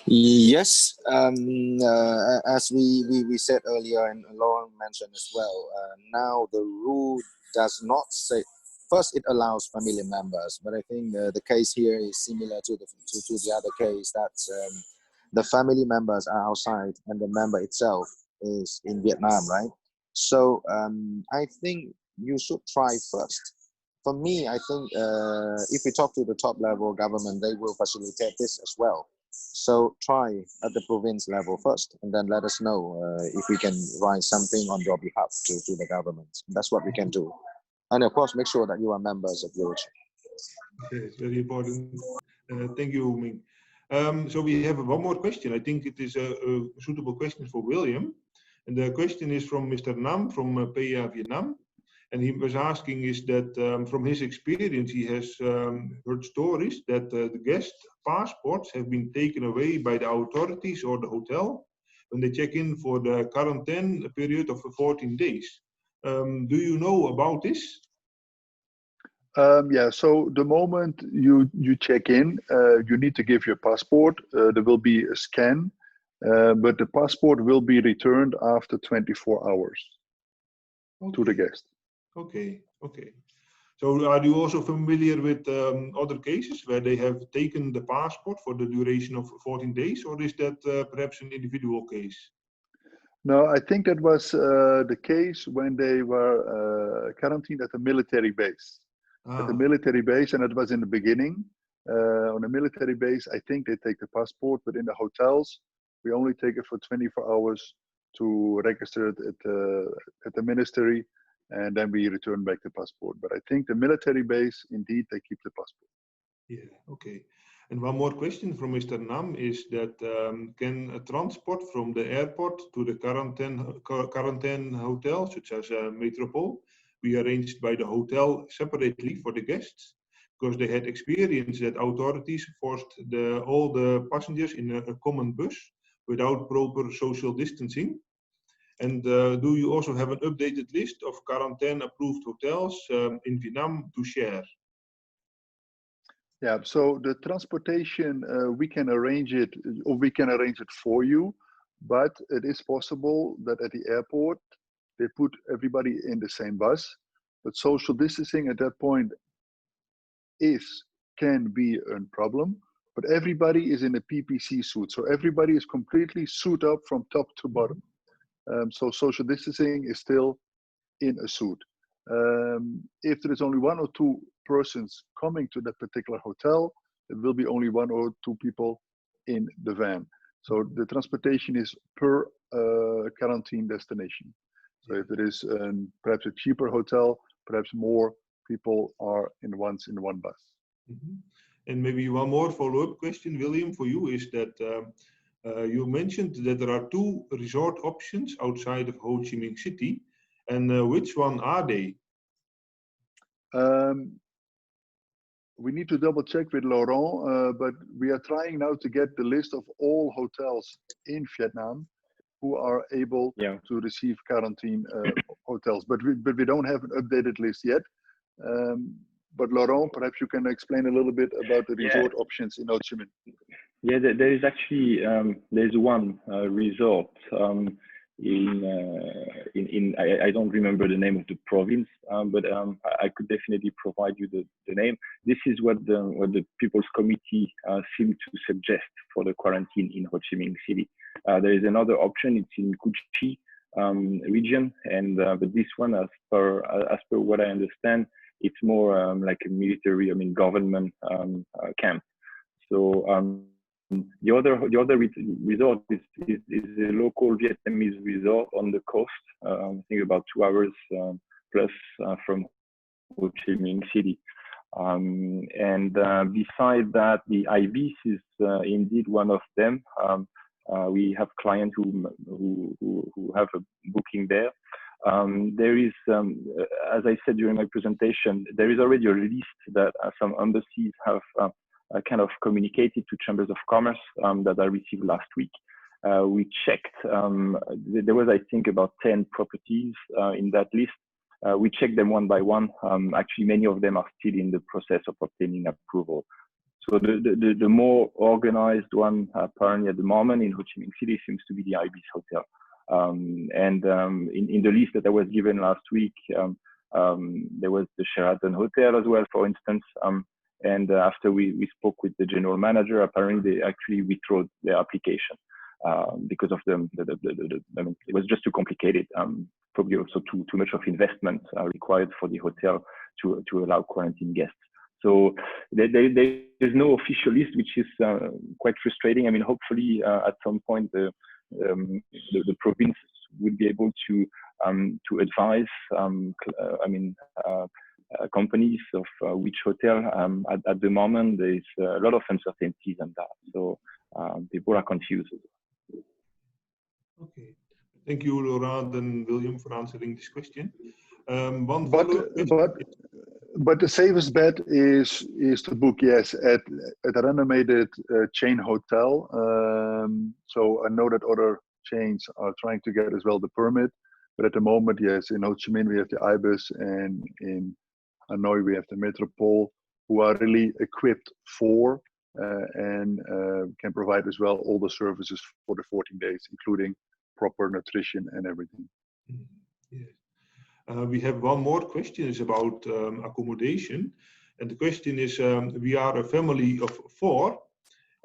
Yes, as we said earlier, and Lauren mentioned as well, now the rule does not say, first it allows family members, but I think the case here is similar to the other case, that the family members are outside and the member itself is in Vietnam, right? So I think you should try first. For me, I think if we talk to the top level government, they will facilitate this as well. So try at the province level first, and then let us know if we can write something on your behalf to the government. That's what we can do. And of course, make sure that you are members of EuroCham. Okay, it's very important. Thank you, Ming. So we have one more question. I think it is a suitable question for William. And the question is from Mr. Nam from PA Vietnam. And he was asking is that from his experience, he has heard stories that the guest passports have been taken away by the authorities or the hotel when they check in for the quarantine period of 14 days. Do you know about this? Yeah, so the moment you check in, you need to give your passport. There will be a scan, but the passport will be returned after 24 hours to the guest. Okay, okay. So are you also familiar with other cases where they have taken the passport for the duration of 14 days, or is that perhaps an individual case? No, I think that was the case when they were quarantined at a military base. At the military base, and it was in the beginning. On a military base, I think they take the passport, but in the hotels, we only take it for 24 hours to register it at the ministry, and then we return back the passport. But I think the military base, indeed, they keep the passport. Yeah, okay. And one more question from Mr. Nam is that can a transport from the airport to the quarantine hotel, such as Metropole, be arranged by the hotel separately for the guests? Because they had experienced that authorities forced all the passengers in a common bus without proper social distancing. And do you also have an updated list of quarantine-approved hotels in Vietnam to share? Yeah, so the transportation, we can arrange it, or we can arrange it for you, but it is possible that at the airport, they put everybody in the same bus, but social distancing at that point can be a problem, but everybody is in a PPC suit. So everybody is completely suited up from top to bottom. So social distancing is still in a suit. If there is only 1 or 2 persons coming to that particular hotel, there will be only 1 or 2 people in the van. So the transportation is per quarantine destination. So if it is perhaps a cheaper hotel, perhaps more people are in one bus. Mm-hmm. And maybe one more follow-up question, William, for you is that you mentioned that there are 2 resort options outside of Ho Chi Minh City, and which one are they? we need to double check with Laurent, but we are trying now to get the list of all hotels in Vietnam who are able to receive quarantine hotels. But we don't have an updated list yet. But Laurent, perhaps you can explain a little bit about the resort options in Ho Chi Minh. Yeah, there is actually there's one resort in I don't remember the name of the province, but I could definitely provide you the name. This is what the People's Committee seemed to suggest for the quarantine in Ho Chi Minh City. There is another option. It's in Cu Chi region, and but this one, as per what I understand, it's more like a military, government camp. So the other resort is a local Vietnamese resort on the coast. I think about 2 hours plus from Ho Chi Minh City. And beside that, the Ibis is indeed one of them. We have clients who have a booking there. There is, as I said during my presentation, there is already a list that some embassies have kind of communicated to chambers of commerce that I received last week. We checked, there was, I think, about 10 properties in that list. We checked them one by one. Actually, many of them are still in the process of obtaining approval. So the more organized one, apparently at the moment in Ho Chi Minh City, seems to be the Ibis Hotel. In the list that I was given last week, there was the Sheraton Hotel as well, for instance. And after we spoke with the general manager, apparently they actually withdrew their application because of it was just too complicated. Probably also too much of investment required for the hotel to allow quarantine guests. So there is no official list, which is quite frustrating. I mean, hopefully at some point the province would be able to advise companies of which hotel. At the moment, there is a lot of uncertainties on that, so people are confused. Okay, thank you, Laurent and William, for answering this question. But the safest bet is to book, yes, at a renovated chain hotel. So I know that other chains are trying to get as well the permit, but at the moment, yes, in Ho Chi Minh we have the Ibis, and in Hanoi we have the Metropole, who are really equipped for and can provide as well all the services for the 14 days, including proper nutrition and everything. Yes. We have one more question, is about accommodation, and the question is, we are a family of 4,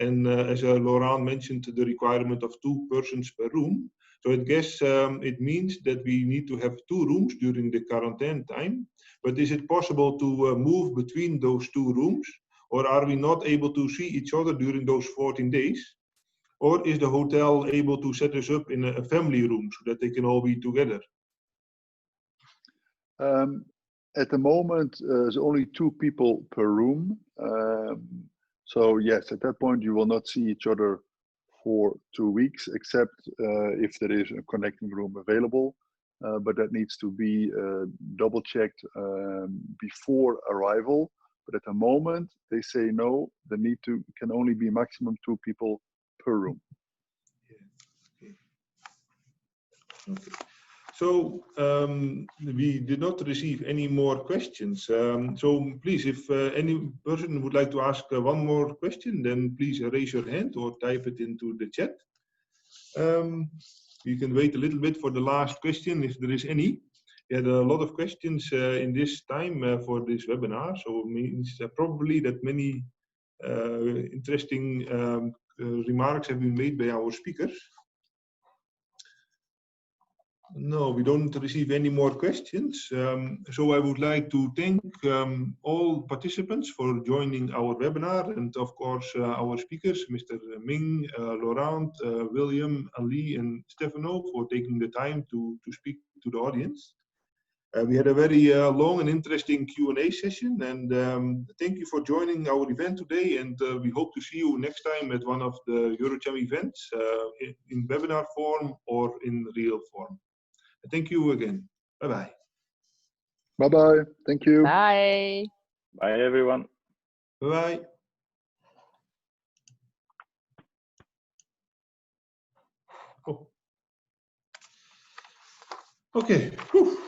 and as Laurent mentioned, the requirement of 2 persons per room. So I guess it means that we need to have 2 rooms during the quarantine time. But is it possible to move between those 2 rooms, or are we not able to see each other during those 14 days? Or is the hotel able to set us up in a family room so that they can all be together? At the moment, there's only 2 people per room. So yes, at that point, you will not see each other for 2 weeks, except if there is a connecting room available. But that needs to be double checked before arrival. But at the moment, they say no, the need can only be maximum 2 people per room. Yeah. Okay. So we did not receive any more questions. So please, if any person would like to ask one more question, then please raise your hand or type it into the chat. You can wait a little bit for the last question if there is any. We had a lot of questions in this time for this webinar, so it means probably that many interesting remarks have been made by our speakers. No, we don't receive any more questions. So I would like to thank all participants for joining our webinar, and of course our speakers, Mr. Ming, Laurent, William, Ali, and Stefano, for taking the time to speak to the audience. We had a very long and interesting Q&A session, and thank you for joining our event today, and we hope to see you next time at one of the EuroCham events in webinar form or in real form. Thank you again. Bye-bye. Bye-bye. Thank you. Bye. Bye, everyone. Bye. Oh. Okay. Whew.